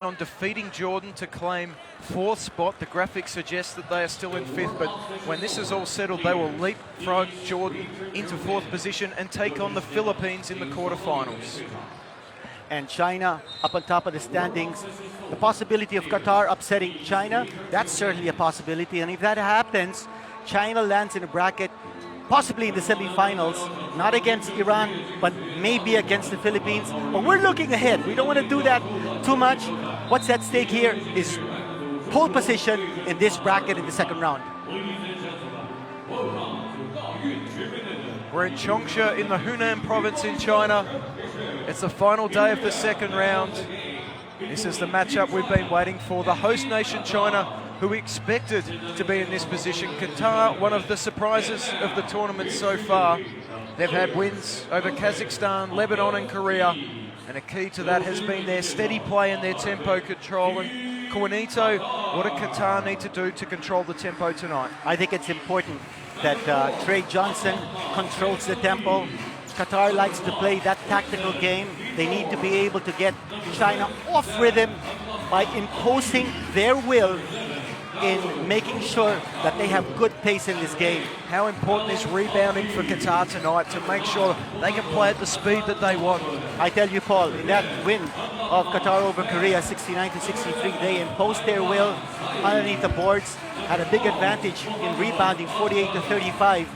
on defeating Jordan to claim fourth spot. The graphics suggest that they are still in fifth, but when this is all settled, they will leapfrog Jordan into fourth position and take on the Philippines in the quarterfinals. And China up on top of the standings. The possibility of Qatar upsetting China, that's certainly a possibility. And if that happens, China lands in a bracket, possibly in the semifinals, not against Iran, but maybe against the Philippines. But we're looking ahead. We don't want to do that too much. What's at stake here is pole position in this bracket in the second round. We're in Changsha in the Hunan province in China. It's the final day of the second round. This is the matchup we've been waiting for. The host nation, China, who we expected to be in this position. Qatar, one of the surprises of the tournament so far. They've had wins over Kazakhstan, Lebanon and Korea. And a key to that has been their steady play and their tempo control. And Juanito, what do Qatar need to do to control the tempo tonight? I think it's important that Trey Johnson controls the tempo. Qatar likes to play that tactical game. They need to be able to get China off rhythm by imposing their will in making sure that they have good pace in this game. How important is rebounding for Qatar tonight to make sure they can play at the speed that they want? I tell you, Paul, in that win of Qatar over Korea, 69-63, they imposed their will underneath the boards, had a big advantage in rebounding, 48-35.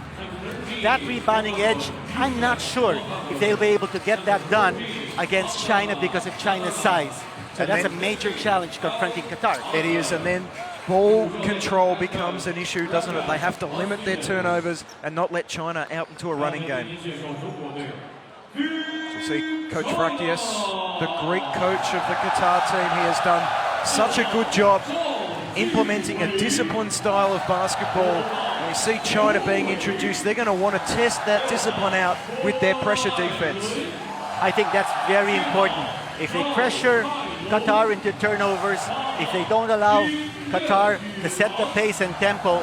That rebounding edge, I'm not sure if they'll be able to get that done against China because of China's size. So and that's a major challenge confronting Qatar. It is, and then ball control becomes an issue, doesn't it? They have to limit their turnovers and not let China out into a running game. So you see Coach Fraktias, the Greek coach of the Qatar team, he has done such a good job implementing a disciplined style of basketball. And we see China being introduced. They're going to want to test that discipline out with their pressure defense. I think that's very important. If they pressure Qatar into turnovers, if they don't allow Qatar to set the pace and tempo,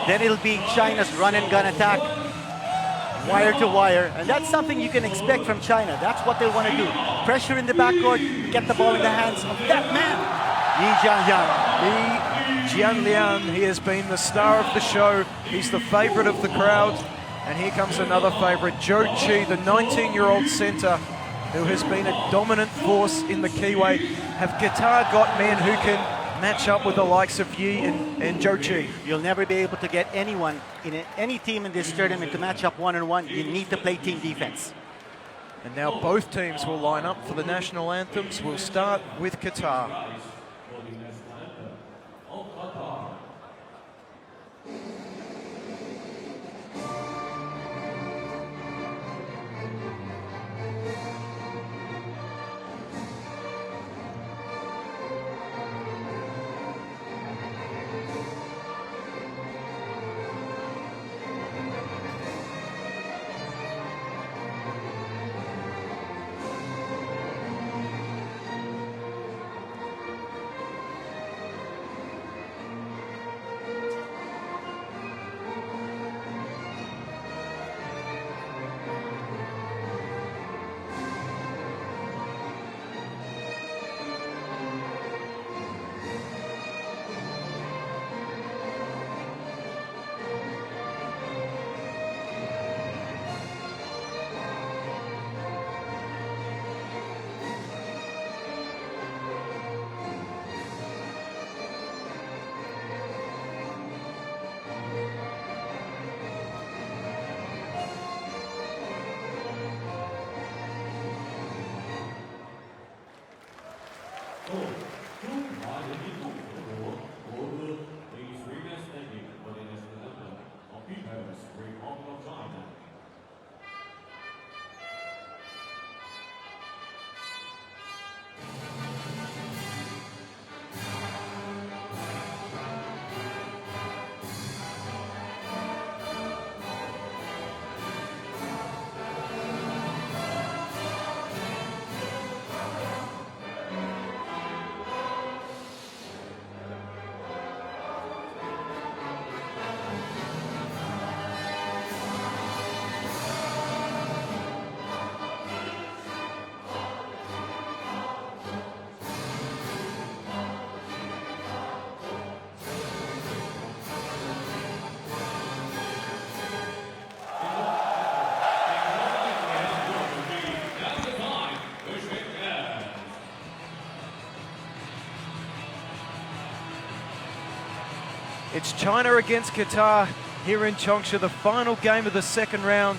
then it'll be China's run and gun attack, wire to wire, and that's something you can expect from China. That's what they want to do. Pressure in the backcourt, get the ball in the hands of that man, Li Jianlian. He has been the star of the show. He's the favorite of the crowd. And here comes another favorite, Zhou Qi, the 19-year-old center who has been a dominant force in the keyway. Have Qatar got men who can match up with the likes of Yi and Zhou Qi? You'll never be able to get anyone in any team in this tournament to match up one-on-one. You need to play team defense. And now both teams will line up for the national anthems. We'll start with Qatar. It's China against Qatar here in Changsha, the final game of the second round.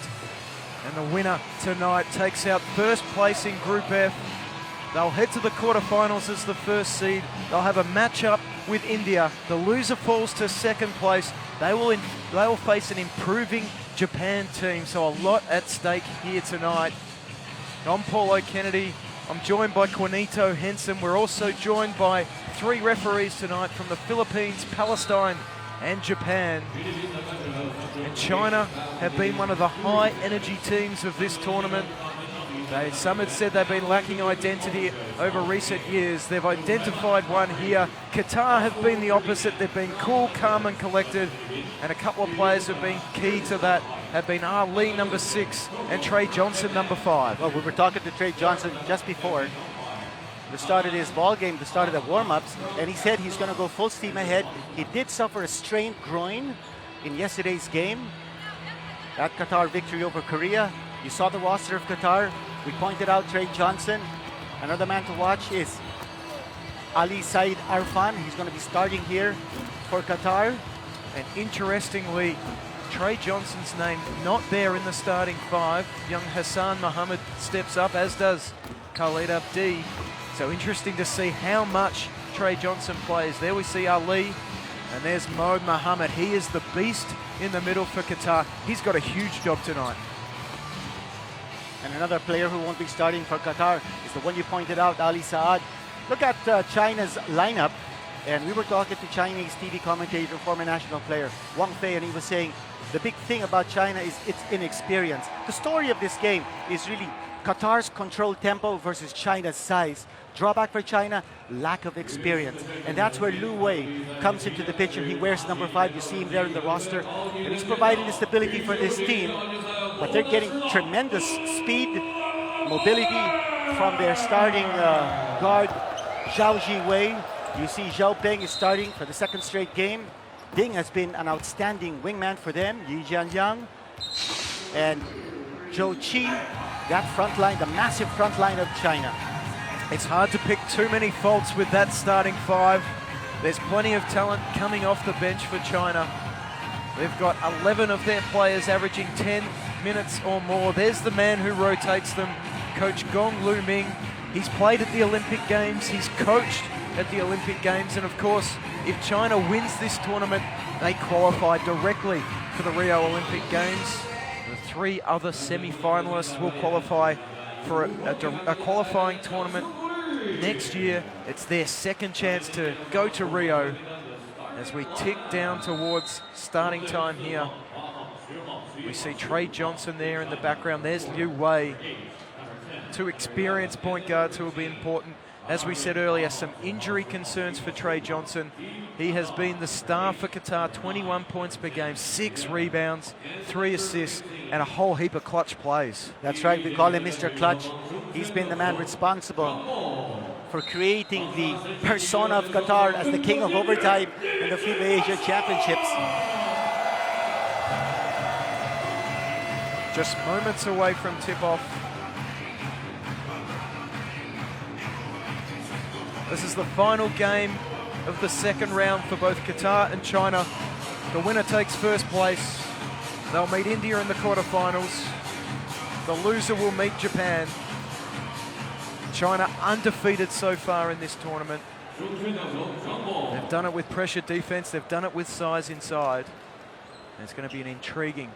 And the winner tonight takes out first place in Group F. They'll head to the quarterfinals as the first seed. They'll have a matchup with India. The loser falls to second place. They will face an improving Japan team, so a lot at stake here tonight. I'm Paulo Kennedy. I'm joined by Juanito Henson. We're also joined by 3 referees tonight from the Philippines, Palestine, and Japan. And China have been one of the high energy teams of this tournament. Some had said they've been lacking identity over recent years. They've identified one here. Qatar have been the opposite. They've been cool, calm and collected. And a couple of players have been key to that, have been Ali, number 6, and Trey Johnson, number 5. Well, we were talking to Trey Johnson just before the start of his ball game, the start of the warm-ups, and he said he's going to go full steam ahead. He did suffer a strained groin in yesterday's game. That Qatar victory over Korea. You saw the roster of Qatar. We pointed out Trey Johnson. Another man to watch is Ali Said Arfan. He's going to be starting here for Qatar. And interestingly, Trey Johnson's name not there in the starting 5. Young Hassan Mohammed steps up, as does Khalid Abdi. So interesting to see how much Trey Johnson plays. There we see Ali, and there's Mo Mohammed. He is the beast in the middle for Qatar. He's got a huge job tonight. And another player who won't be starting for Qatar is the one you pointed out, Ali Saad. Look at China's lineup. And we were talking to Chinese TV commentator, former national player, Wang Fei, and he was saying the big thing about China is its inexperience. The story of this game is really Qatar's controlled tempo versus China's size. Drawback for China, lack of experience. And that's where Lu Wei comes into the picture. He wears number 5. You see him there in the roster. And he's providing the stability for this team. But they're getting tremendous speed, mobility from their starting guard, Zhao Jiwei. You see Zhao Peng is starting for the 2nd straight game. Ding has been an outstanding wingman for them. Yi Jianyang and Zhou Qi. That front line, the massive front line of China. It's hard to pick too many faults with that starting 5. There's plenty of talent coming off the bench for China. They've got 11 of their players averaging 10 minutes or more. There's the man who rotates them, Coach Gong Lu Ming. He's played at the Olympic Games, he's coached at the Olympic Games, and of course, if China wins this tournament, they qualify directly for the Rio Olympic Games. The 3 other semi-finalists will qualify for a qualifying tournament next year. It's their 2nd chance to go to Rio as we tick down towards starting time here. We see Trey Johnson there in the background. There's Liu Wei. 2 experienced point guards who will be important. As we said earlier, some injury concerns for Trey Johnson. He has been the star for Qatar, 21 points per game, 6 rebounds, 3 assists, and a whole heap of clutch plays. That's right, we call him Mr. Clutch. He's been the man responsible for creating the persona of Qatar as the king of overtime in the FIBA Asia Championships. Just moments away from tip-off. This is the final game of the 2nd round for both Qatar and China. The winner takes first place. They'll meet India in the quarterfinals. The loser will meet Japan. China undefeated so far in this tournament. They've done it with pressure defense. They've done it with size inside. And it's going to be an intriguing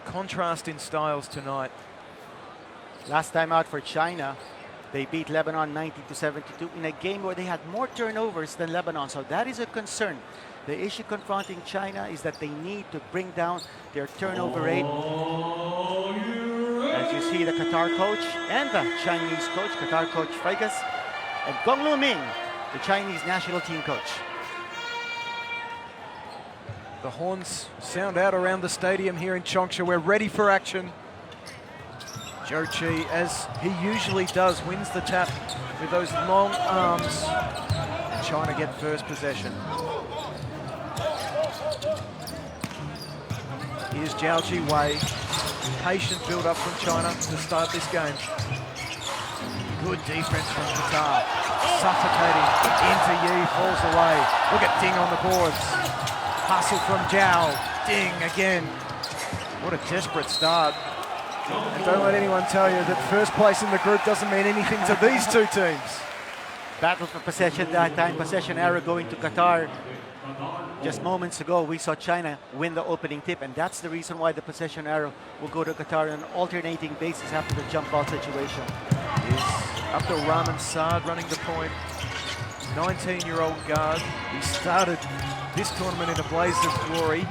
contrast in styles tonight. Last time out for China, they beat Lebanon 90-72 in a game where they had more turnovers than Lebanon, so that is a concern. The issue confronting China is that they need to bring down their turnover rate. As you see the Qatar coach and the Chinese coach, Qatar coach Freigas, and Gong Lu Ming, the Chinese national team coach. The horns sound out around the stadium here in Changsha. We're ready for action. Zhou Qi, as he usually does, wins the tap with those long arms. And China get first possession. Here's Zhao Jiwei. Patient build-up from China to start this game. Good defense from Qatar. Suffocating into Yi, falls away. Look at Ding on the boards. Hustle from Zhao. Ding again. What a desperate start. And don't let anyone tell you that first place in the group doesn't mean anything to these two teams. Battle for possession that time. Possession arrow going to Qatar. Just moments ago, we saw China win the opening tip, and that's the reason why the possession arrow will go to Qatar on an alternating basis after the jump ball situation. Is Abdul Rahman Saad running the point. 19-year-old guard. He started this tournament in a blaze of glory.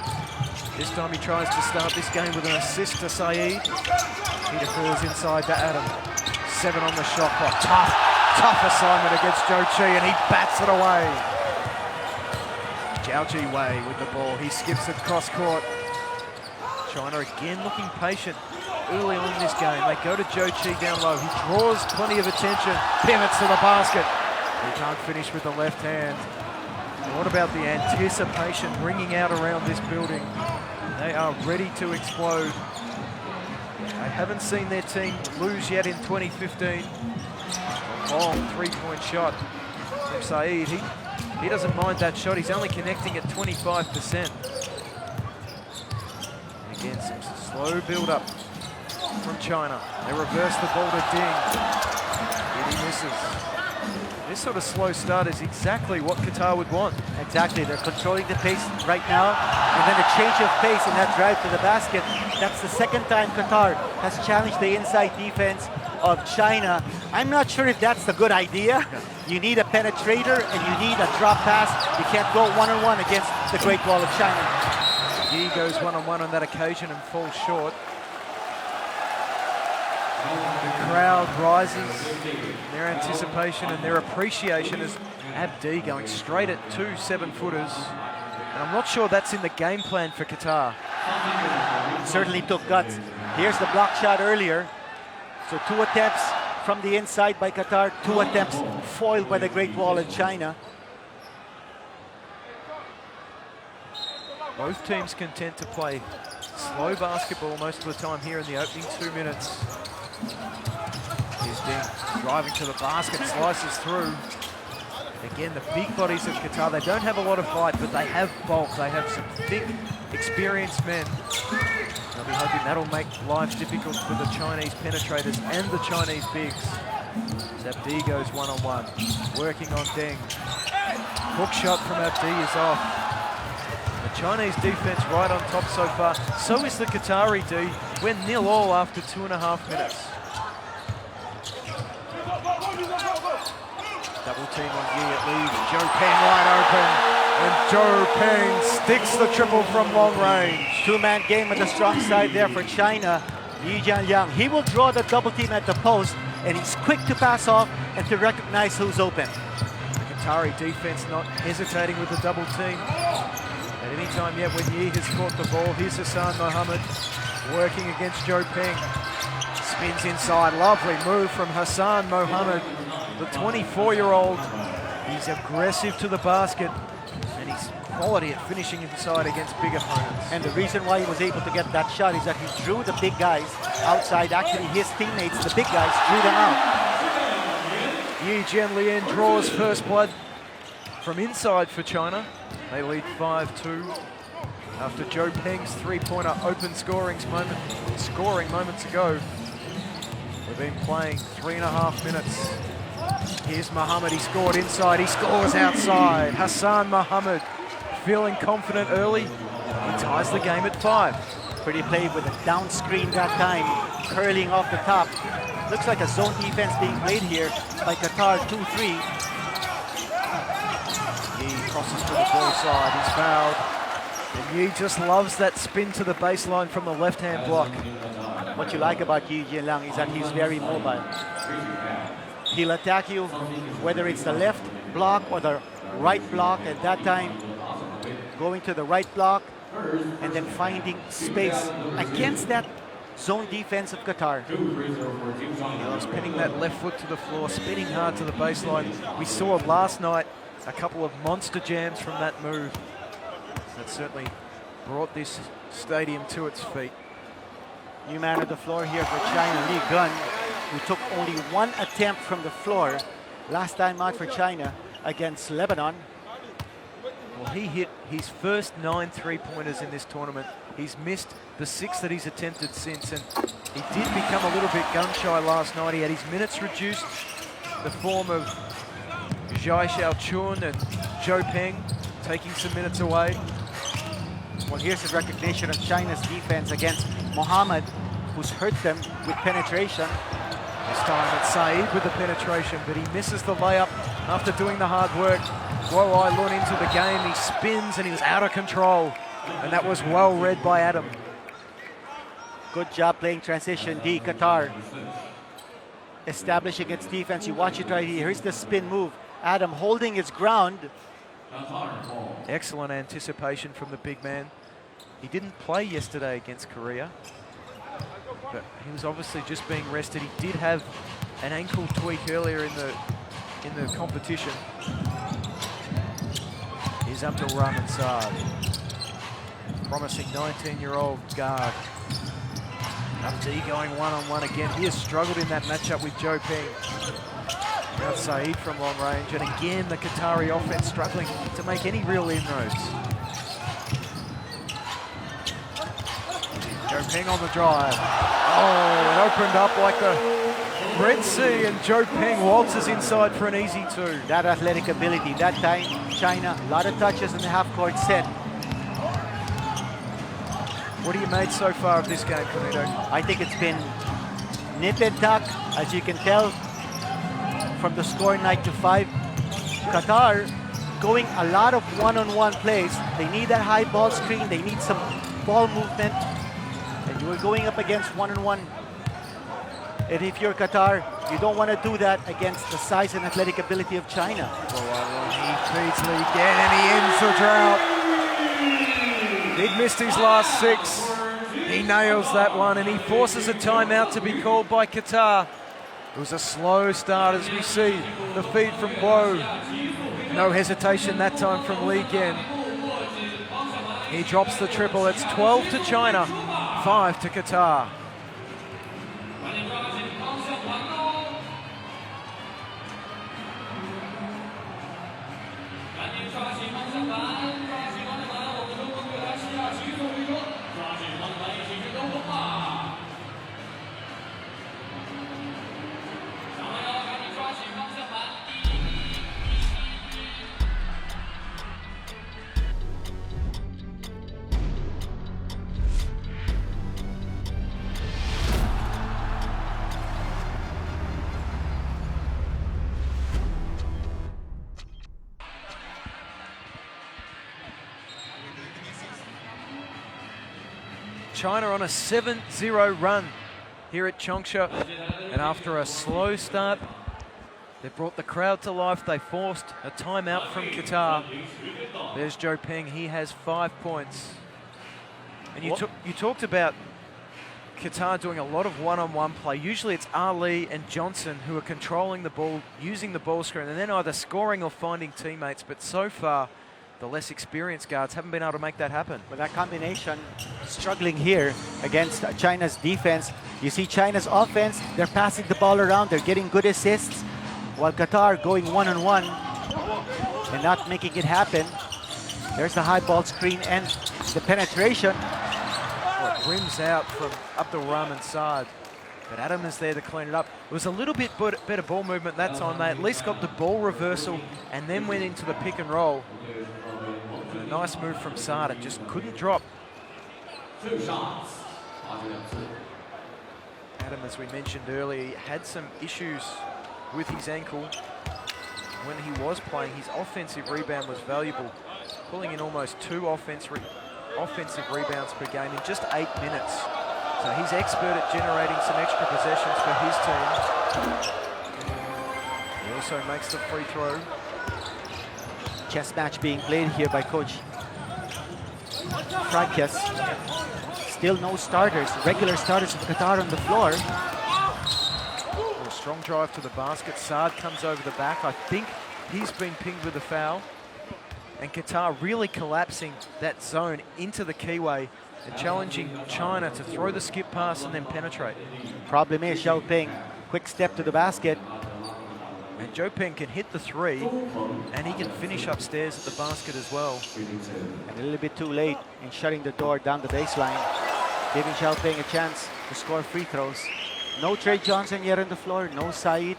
This time he tries to start this game with an assist to Saeed. He defers inside to Adam. 7 on the shot clock. Tough assignment against Zhou Qi, and he bats it away. Zhao Ji Wei with the ball. He skips it cross court. China again looking patient early on in this game. They go to Zhou Qi down low. He draws plenty of attention. Pivots to the basket. He can't finish with the left hand. And what about the anticipation ringing out around this building? They are ready to explode. They haven't seen their team lose yet in 2015. A long three-point shot from Saeed. He doesn't mind that shot. He's only connecting at 25%. Again, some slow build-up from China. They reverse the ball to Ding. And he misses. This sort of slow start is exactly what Qatar would want. Exactly, they're controlling the pace right now, and then a change of pace in that drive to the basket. That's the second time Qatar has challenged the inside defense of China. I'm not sure if that's the good idea. You need a penetrator and you need a drop pass. You can't go one-on-one against the Great Wall of China. Yi goes one-on-one on that occasion and falls short. The crowd rises, their anticipation and their appreciation as Abdi going straight at 2 7-footers. And I'm not sure that's in the game plan for Qatar. It certainly took guts. Here's the block shot earlier. So 2 attempts from the inside by Qatar, 2 attempts foiled by the Great Wall of China. Both teams content to play slow basketball most of the time here in the opening 2 minutes. Here's Ding driving to the basket, slices through. Again, the big bodies of Qatar, they don't have a lot of height, but they have bulk. They have some thick, experienced men. They'll be hoping that'll make life difficult for the Chinese penetrators and the Chinese bigs. As Abdi goes one-on-one, working on Deng. Hook shot from Abdi is off. The Chinese defense right on top so far. So is the Qatari D. We're 0-0 after 2.5 minutes. Double team on Yi, it leaves Zhou Peng wide open. And Zhou Peng sticks the triple from long range. 2-man game on the strong side there for China. Yi Jianliang, he will draw the double team at the post, and he's quick to pass off and to recognize who's open. The Qatari defense not hesitating with the double team. At any time yet when Yi has caught the ball, here's Hassan Mohammed working against Zhou Peng. Spins inside, lovely move from Hassan Mohammed. The 24-year-old, he's aggressive to the basket, and he's quality at finishing inside against big opponents. And the reason why he was able to get that shot is that he drew the big guys outside. Actually, his teammates, the big guys, drew them out. Yi Jianlian draws first blood from inside for China. They lead 5-2 after Zhou Peng's three-pointer open scoring moments ago. We've been playing 3.5 minutes. Here's Mohammed, he scored inside, he scores outside. Hassan Mohammed feeling confident early. He ties the game at 5. Pretty play with a down screen that time, curling off the top. Looks like a zone defense being played here by Qatar, 2-3. Yi crosses to the ball side, he's fouled. And Yi just loves that spin to the baseline from the left-hand block. What you like about Yi Jianliang is that he's very mobile. He'll attack you, whether it's the left block or the right block. At that time, going to the right block and then finding space against that zone defense of Qatar. He loves pinning that left foot to the floor, spinning hard to the baseline. We saw last night a couple of monster jams from that move. That certainly brought this stadium to its feet. New man on the floor here for China, Li Gun, who took only 1 attempt from the floor last time out for China against Lebanon. Well, he hit his first 9 3-pointers in this tournament. He's missed the 6 that he's attempted since, and he did become a little bit gun-shy last night. He had his minutes reduced, the form of Zhai Xiaochun and Zhou Peng taking some minutes away. Well, here's a recognition of China's defense against Mohammed, who's hurt them with penetration. This time it's Saeed with the penetration, but he misses the layup after doing the hard work. Guo Ai-Lun into the game, he spins and he was out of control. And that was well read by Adam. Good job playing transition D, Qatar. Establishing its defense. You watch it right here. Here's the spin move. Adam holding his ground. Excellent anticipation from the big man. He didn't play yesterday against Korea, but he was obviously just being rested. He did have an ankle tweak earlier in the competition. Here's Abdul Rahman Saad. Promising 19-year-old guard. Up D going one-on-one again. He has struggled in that matchup with Zhou Peng. Now Saeed from long range, and again the Qatari offense struggling to make any real inroads. Zhou Peng on the drive. Oh, it opened up like the Red Sea, and Zhou Peng waltzes inside for an easy 2. That athletic ability. That time, China, a lot of touches in the half-court set. What have you made so far of this game, Camino? I think it's been nip and tuck, as you can tell from the score 9-5. Qatar going a lot of one-on-one plays. They need that high ball screen. They need some ball movement. And you are going up against one-on-one. And if you're Qatar, you don't want to do that against the size and athletic ability of China. He feeds Lee again, and he ends the drought. He'd missed his last 6. He nails that one, and he forces a timeout to be called by Qatar. It was a slow start as we see the feed from Guo. No hesitation that time from Lee again. He drops the triple. It's 12 to China, 5 to Qatar. China on a 7-0 run here at Changsha, and after a slow start, they brought the crowd to life. They forced a timeout from Qatar. There's Zhou Peng. He has 5 points. And you talked about Qatar doing a lot of one-on-one play. Usually it's Ali and Johnson who are controlling the ball, using the ball screen, and then either scoring or finding teammates. But so far, the less experienced guards haven't been able to make that happen. But that combination struggling here against China's defense. You see China's offense, they're passing the ball around, they're getting good assists, while Qatar going one-on-one and not making it happen. There's the high ball screen and the penetration. Well, it rims out from Abdul Rahman Saad, but Adam is there to clean it up. It was a little bit better ball movement that time. They at least got the ball reversal and then went into the pick and roll. A nice move from Saad, it just couldn't drop. Adam, as we mentioned earlier, had some issues with his ankle. When he was playing, his offensive rebound was valuable, pulling in almost 2 offensive rebounds per game in just 8 minutes. So he's expert at generating some extra possessions for his team. He also makes the free throw. Chess match being played here by Coach Frances. Still no starters, regular starters of Qatar on the floor. A strong drive to the basket. Saad comes over the back. I think he's been pinged with a foul. And Qatar really collapsing that zone into the keyway and challenging China to throw the skip pass and then penetrate. Problem is Zhou Peng, quick step to the basket. And Joe Peng can hit the three, and he can finish upstairs at the basket as well. And a little bit too late in shutting the door down the baseline, giving Xiao Peng a chance to score free throws. No Trey Johnson yet on the floor, no Said,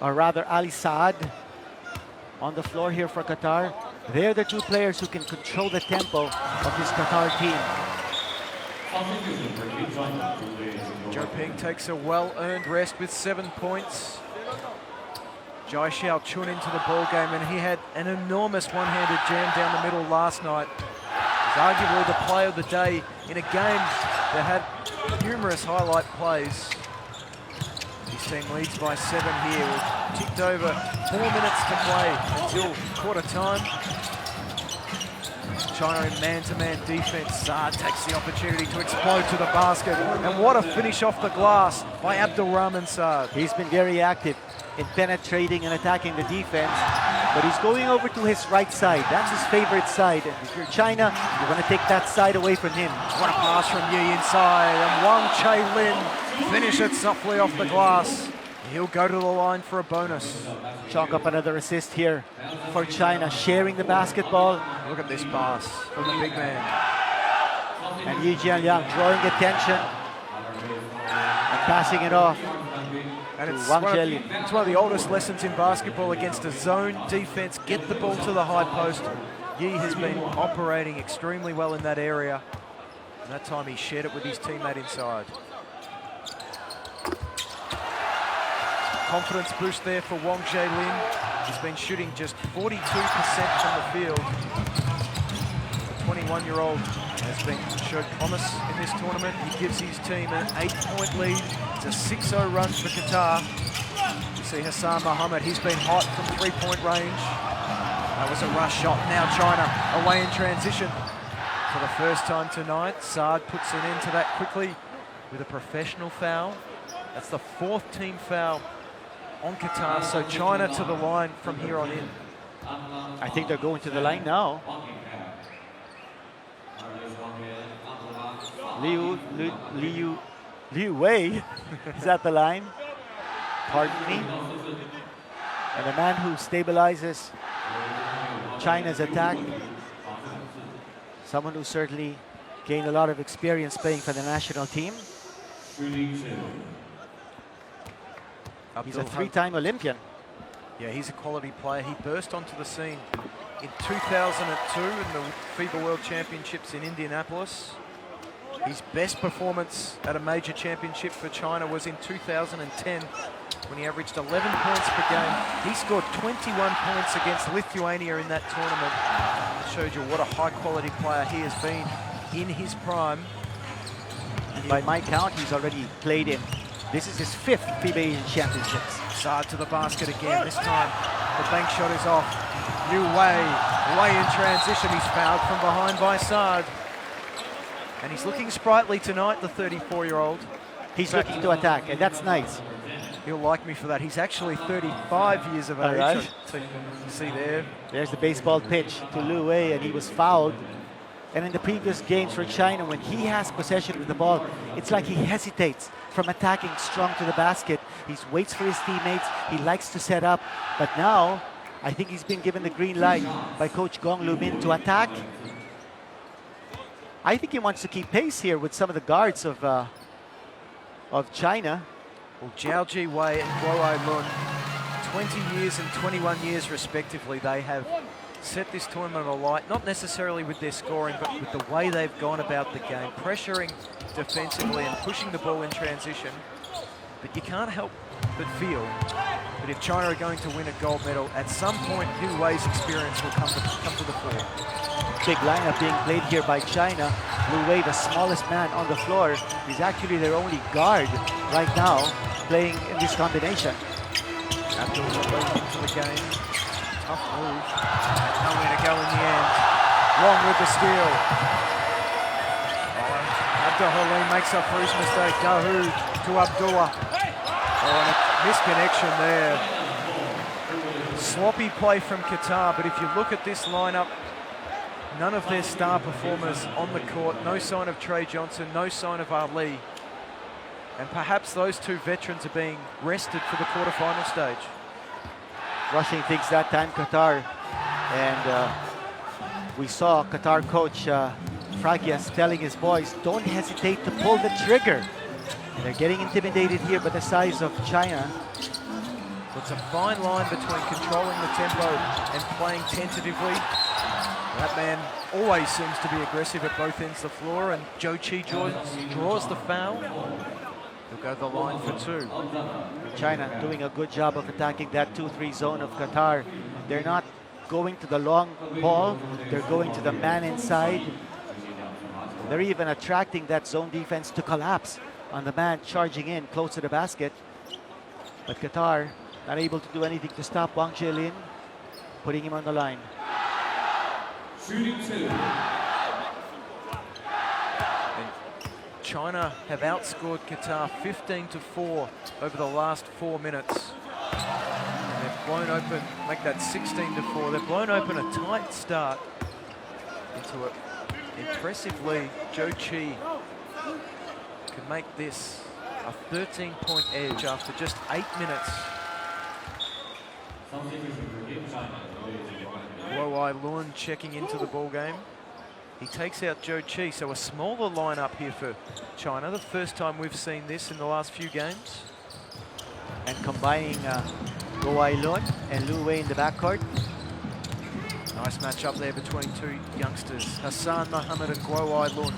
or rather Ali Saad on the floor here for Qatar. They're the two players who can control the tempo of this Qatar team. Joe Peng takes a well-earned rest with 7 points. Jai Xiao Chun into the ball game, and he had an enormous one-handed jam down the middle last night. He's arguably the player of the day in a game that had numerous highlight plays. His team leads by 7 here. We've ticked over 4 minutes to play until quarter time. China in man-to-man defense. Saad takes the opportunity to explode to the basket. And what a finish off the glass by Abdul Rahman Saad. He's been very active in penetrating and attacking the defense, but he's going over to his right side. That's his favorite side. And if you're China, you want to take that side away from him. What a pass from Yi inside. And Wang Chailin finish it softly off the glass. He'll go to the line for a bonus. Chalk up another assist here for China, sharing the basketball. Look at this pass from the big man. And Yi Jianliang drawing attention and passing it off. And it's Wang one, Chailin. it's one of the oldest lessons in basketball against a zone defense. Get the ball to the high post. Yi has been operating extremely well in that area. And that time he shared it with his teammate inside. Confidence boost there for Wang Chailin. He's been shooting just 42% from the field. The 21-year-old has been showed promise in this tournament. He gives his team an 8-point lead. It's a 6-0 run for Qatar. You see Hassan Mohammed, he's been hot from 3-point range. That was a rush shot. Now China away in transition. For the first time tonight, Saad puts an end to that quickly with a professional foul. That's the 4th team foul on Qatar, so China to the line from here on in. I think they're going to the line now. Liu Wei is at the line. Pardon me. And the man who stabilizes China's attack, someone who certainly gained a lot of experience playing for the national team. He's a 3-time Olympian. Yeah, he's a quality player. He burst onto the scene in 2002 in the FIBA World Championships in Indianapolis. His best performance at a major championship for China was in 2010 when he averaged 11 points per game. He scored 21 points against Lithuania in that tournament. It showed you what a high-quality player he has been in his prime. And by my count, he's already played in. This is his 5th FIBA Asian Championships. Saad to the basket again. This time, the bank shot is off. Liu Wei, way in transition. He's fouled from behind by Saad. And he's looking sprightly tonight, the 34-year-old. He's looking to attack, and that's nice. He'll like me for that. He's actually 35 years of age. All right. So you see there. There's the baseball pitch to Liu Wei, and he was fouled. And in the previous games for China, when he has possession with the ball, it's like he hesitates from attacking strong to the basket. He waits for his teammates. He likes to set up. But now, I think he's been given the green light by Coach Gong Lu Min to attack. I think he wants to keep pace here with some of the guards of China. Well, Zhao Ji Wei and Guo Ai Lun, 20 years and 21 years respectively, they have set this tournament alight, not necessarily with their scoring, but with the way they've gone about the game, pressuring defensively and pushing the ball in transition. But you can't help but feel that if China are going to win a gold medal, at some point Liu Wei's experience will come to the fore. Big lineup being played here by China. Liu Wei, the smallest man on the floor, is actually their only guard right now playing in this combination. Abdul into the game. Tough move. Nowhere to go in the end. Long with the steal. Abdul Halim makes up for his mistake. Dahoud to Abdullah. Oh, and a misconnection there. Sloppy play from Qatar, but if you look at this lineup, none of their star performers on the court. No sign of Trey Johnson, no sign of Ali. And perhaps those two veterans are being rested for the quarterfinal stage. Rushing things that time, Qatar. And we saw Qatar coach Fragias telling his boys, don't hesitate to pull the trigger. And they're getting intimidated here by the size of China. So it's a fine line between controlling the tempo and playing tentatively. That man always seems to be aggressive at both ends of the floor, and Zhou Qi draws the foul. He'll go the line for two. China doing a good job of attacking that 2-3 zone of Qatar. They're not going to the long ball, they're going to the man inside. They're even attracting that zone defense to collapse on the man charging in close to the basket. But Qatar not able to do anything to stop Wang Jielin, putting him on the line. And China have outscored Qatar 15-4 over the last 4 minutes. And they've blown open, make that 16-4. They've blown open a tight start into an impressive lead. Zhou Qi can make this a 13-point edge after just 8 minutes. Guo Lun checking into the ball game. He takes out Zhou Qi, so a smaller lineup here for China. The first time we've seen this in the last few games. And combining Guo Lun and Lu Wei in the backcourt. Nice match up there between two youngsters, Hassan Mohammed and Guo Lun.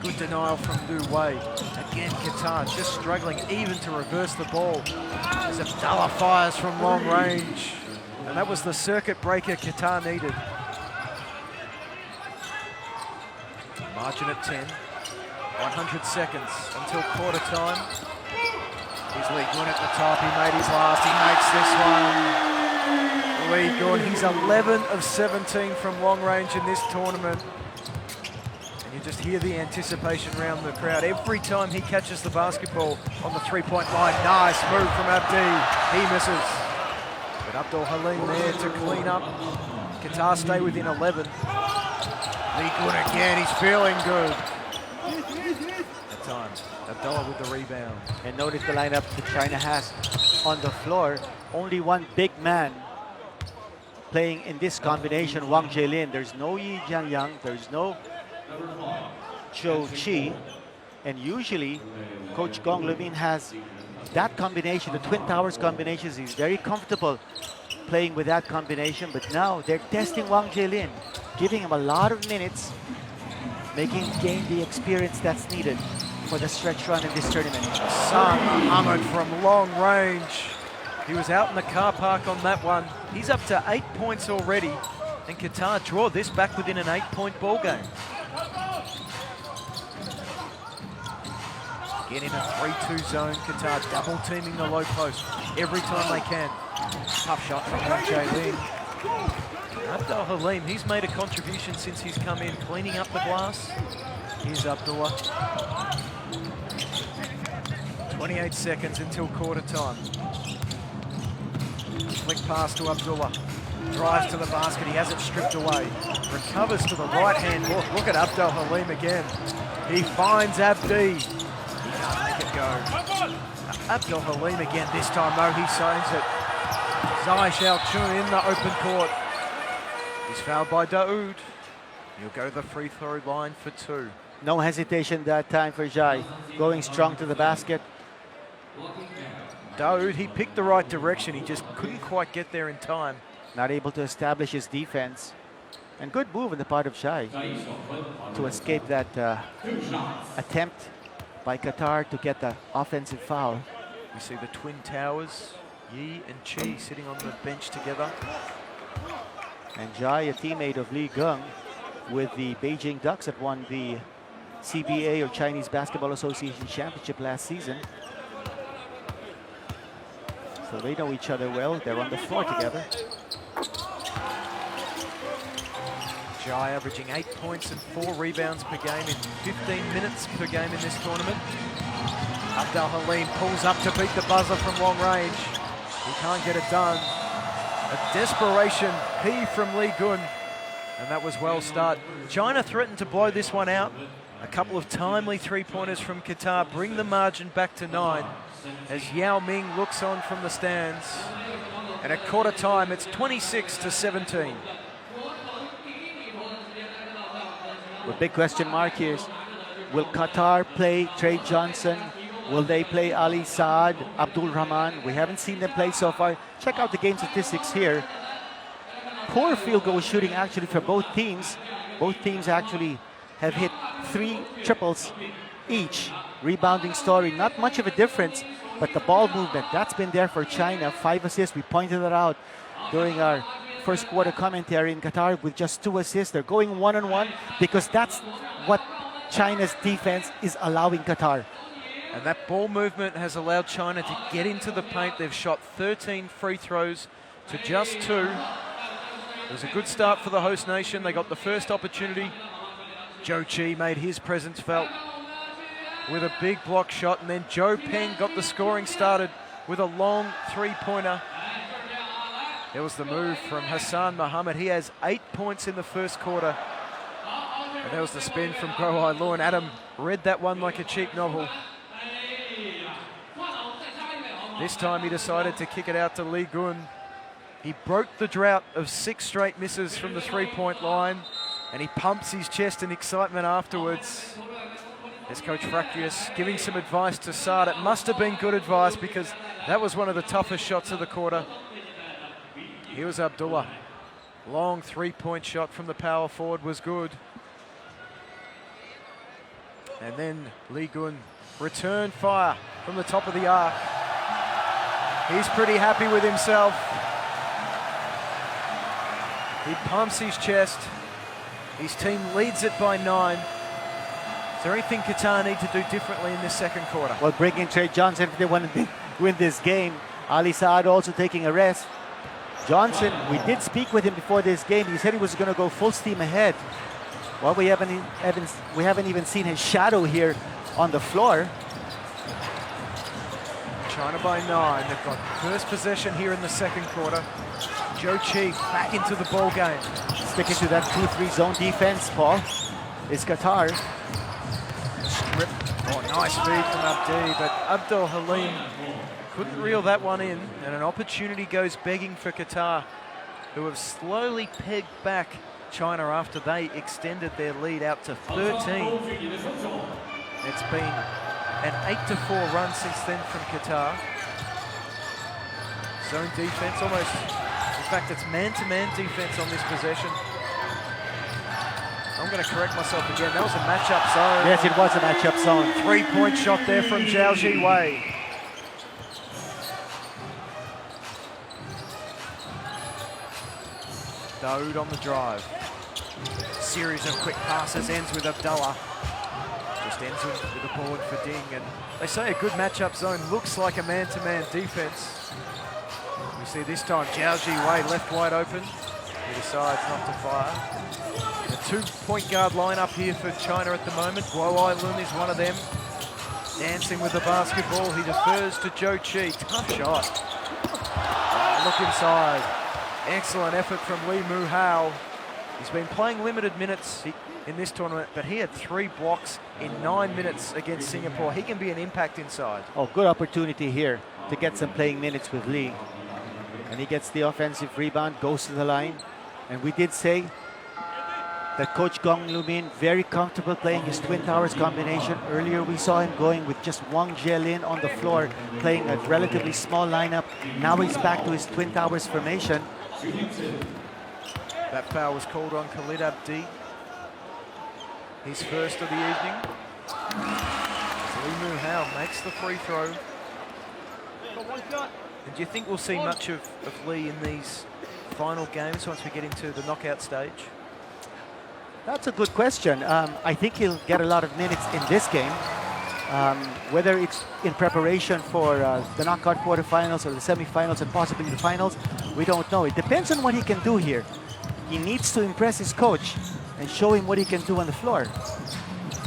Good denial from Lu Wei. Again, Qatar just struggling even to reverse the ball. As Abdullah fires from long range. And that was the circuit breaker Qatar needed. Margin at 10. 100 seconds until quarter time. Here's Lee Gun at the top. He made his last. He makes this one. Lee Gun, he's 11 of 17 from long range in this tournament. And you just hear the anticipation around the crowd. Every time he catches the basketball on the three-point line. Nice move from Abdi. He misses. But Abdul Halim there to clean up. Qatar stay within 11. Lee Gun again, he's feeling good. That time, Abdullah with the rebound. And notice the lineup that China has on the floor. Only one big man playing in this combination, Wang Jielin. There's no Yi Jianyang, there's no Zhou Qi. And usually, Coach Gong Levin has that combination, the Twin Towers combinations. He's very comfortable playing with that combination, but now they're testing Wang Jielin, giving him a lot of minutes, making him gain the experience that's needed for the stretch run in this tournament. Hassan Mohammed from long range. He was out in the car park on that one. He's up to 8 points already, and Qatar draw this back within an 8-point ball game. Get in a 3-2 zone. Qatar double teaming the low post every time they can. Tough shot from Wang Jielin. Abdul Halim, he's made a contribution since he's come in, cleaning up the glass. Here's Abdullah. 28 seconds until quarter time. Flick pass to Abdullah. Drives to the basket, he has it stripped away. Recovers to the right-hand look. Look at Abdul Halim again. He finds Abdi. He can't make it go. Abdul Halim again, this time though, he signs it. Zai Xiaochun in the open court. He's fouled by Daoud. He'll go to the free throw line for 2. No hesitation that time for Zhai, going strong to the basket. Daoud, he picked the right direction, he just couldn't quite get there in time. Not able to establish his defense. And good move on the part of Zhai to escape that attempt by Qatar to get the offensive foul. You see the Twin Towers, Yi and Qi sitting on the bench together. And Zhai, a teammate of Lee Gung with the Beijing Ducks, that won the CBA or Chinese Basketball Association Championship last season. So they know each other well. They're on the floor together. Zhai averaging 8 points and 4 rebounds per game in 15 minutes per game in this tournament. Abdul Halim pulls up to beat the buzzer from long range. He can't get it done. A desperation heave from Lee Gun. And that was well start. China threatened to blow this one out. A couple of timely three-pointers from Qatar bring the margin back to 9 as Yao Ming looks on from the stands. And at quarter time, it's 26-17. The big question mark here is, will Qatar play Trey Johnson? Will they play Ali Saad, Abdul Rahman? We haven't seen them play so far. Check out the game statistics here. Poor field goal shooting actually for both teams. Both teams actually have hit 3 triples each. Rebounding story, not much of a difference, but the ball movement, that's been there for China. 5 assists, we pointed that out during our first quarter commentary in Qatar with just 2 assists. They're going one-on-one because that's what China's defense is allowing Qatar. And that ball movement has allowed China to get into the paint. They've shot 13 free throws to just 2. It was a good start for the host nation. They got the first opportunity. Zhou Qi made his presence felt with a big block shot, and then Zhou Peng got the scoring started with a long three-pointer. There was the move from Hassan Mohammed. He has 8 points in the first quarter. And there was the spin from Go Hai Luan. Adam read that one like a cheap novel. This time he decided to kick it out to Li Gun. He broke the drought of 6 straight misses from the three-point line, and he pumps his chest in excitement afterwards. There's Coach Fractius giving some advice to Saad. It must have been good advice because that was one of the toughest shots of the quarter. Here's Abdullah. Long three-point shot from the power forward was good. And then Li Gun return fire from the top of the arc. He's pretty happy with himself. He pumps his chest. His team leads it by 9. Is there anything Qatar need to do differently in this second quarter? Well, bring in Trey Johnson if they want to win this game. Ali Saad also taking a rest. Johnson, we did speak with him before this game. He said he was going to go full steam ahead. Well, we haven't even seen his shadow here on the floor. China by 9. They've got first possession here in the second quarter. Zhou Qi back into the ball game. Sticking to that 2-3 zone defense, Paul, is Qatar. Strip. Oh, nice feed from Abdi, but Abdul Halim couldn't reel that one in, and an opportunity goes begging for Qatar, who have slowly pegged back China after they extended their lead out to 13. It's been an 8-4 run since then from Qatar. Zone defense, almost, in fact, it's man-to-man defense on this possession. I'm going to correct myself again. That was a matchup zone. Yes, it was a matchup zone. 3-point shot there from Zhao Ziwei. Daoud on the drive. Series of quick passes ends with Abdullah. Just ends with a board for Ding. And they say a good matchup zone looks like a man-to-man defense. We see this time Zhao Ziwei left wide open. He decides not to fire. The 2-point guard lineup here for China at the moment. Guo Ai Lun is one of them. Dancing with the basketball. He defers to Zhou Qi. Tough shot. Look inside. Excellent effort from Li Mu Hao. He's been playing limited minutes in this tournament, but he had 3 blocks in 9 minutes against Singapore. He can be an impact inside. Oh, good opportunity here to get some playing minutes with Li. And he gets the offensive rebound, goes to the line. And we did say that Coach Gong Lu-min very comfortable playing his Twin Towers combination. Earlier we saw him going with just Wang Jielin on the floor, playing a relatively small lineup. Now he's back to his Twin Towers formation. That foul was called on Khalid Abdi. His first of the evening. Li Mu Hao makes the free throw. And do you think we'll see much of Li in these final games once we get into the knockout stage? That's a good question. I think he'll get a lot of minutes in this game. Whether it's in preparation for the knockout quarterfinals or the semifinals and possibly the finals, we don't know. It depends on what he can do here. He needs to impress his coach and show him what he can do on the floor.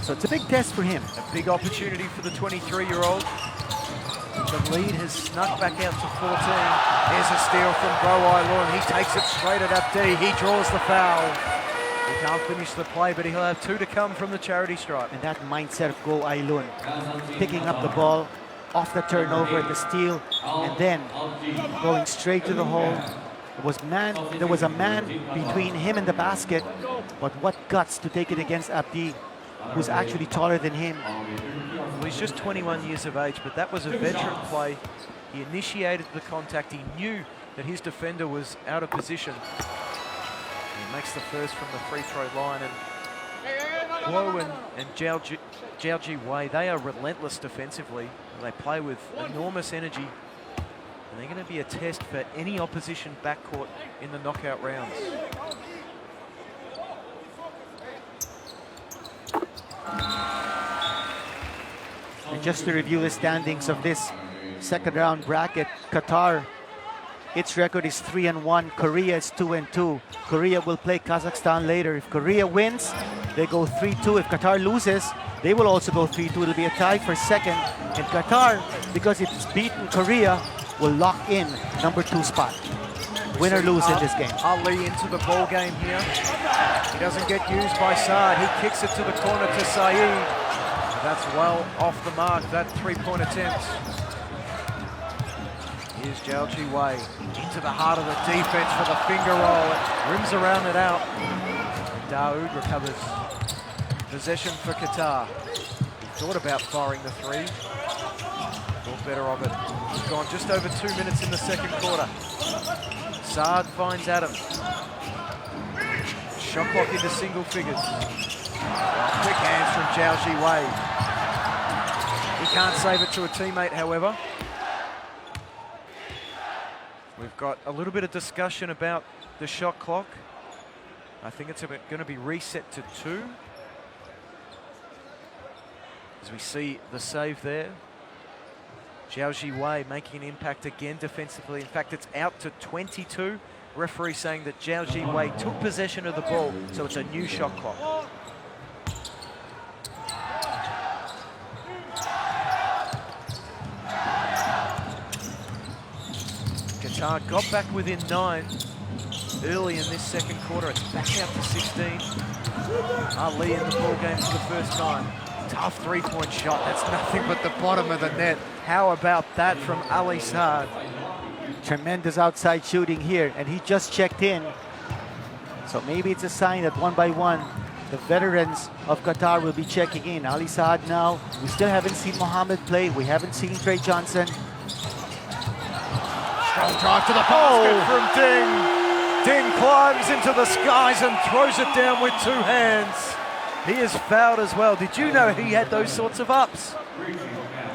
So it's a big test for him. A big opportunity for the 23-year-old. The lead has snuck back out to 14. Here's a steal from Go Ai Luan. He takes it straight at Abdi. He draws the foul. He can't finish the play, but he'll have 2 to come from the charity stripe. And that mindset of Go Ailun, picking up the ball off the turnover and the steal, and then going straight to the hole. There was a man between him and the basket, but what guts to take it against Abdi, who's actually taller than him. Well, he's just 21 years of age, but that was a veteran play. He initiated the contact. He knew that his defender was out of position. He makes the first from the free throw line, and Guo and Jiaoji Wei, they are relentless defensively. They play with enormous energy, and they're going to be a test for any opposition backcourt in the knockout rounds. And just to review the standings of this second round bracket, Qatar, its record is 3-1. Korea is 2-2. Korea will play Kazakhstan later. If Korea wins, they go 3-2. If Qatar loses, they will also go 3-2. It'll be a tie for second. And Qatar, because it's beaten Korea, will lock in number 2 spot. Win or lose in this game. Ali into the ball game here. He doesn't get used by Saad. He kicks it to the corner to Saeed. That's well off the mark, that 3-point attempt. Here's Jiaoji Wei into the heart of the defense for the finger roll. It rims around it out. Daoud recovers. Possession for Qatar. He thought about firing the 3. Thought better of it. He's gone just over 2 minutes in the second quarter. Saad finds Adam. Shot clock into single figures. Quick hands from Jiaoji Wei. He can't save it to a teammate, however. We've got a little bit of discussion about the shot clock. I think it's going to be reset to 2. As we see the save there. Jiaoji Wei making an impact again defensively. In fact, it's out to 22. Referee saying that Jiaoji Wei took possession of the ball, so it's a new shot clock. Qatar got back within 9 early in this second quarter. It's back out to 16. Ali in the ball game for the first time. Tough 3-point shot. That's nothing but the bottom of the net. How about that from Ali Saad? Tremendous outside shooting here, and he just checked in. So maybe it's a sign that one by one, the veterans of Qatar will be checking in. Ali Saad now. We still haven't seen Mohammed play. We haven't seen Trey Johnson. Strong drive to the basket from Ding. Ding climbs into the skies and throws it down with 2 hands. He is fouled as well. Did you know he had those sorts of ups?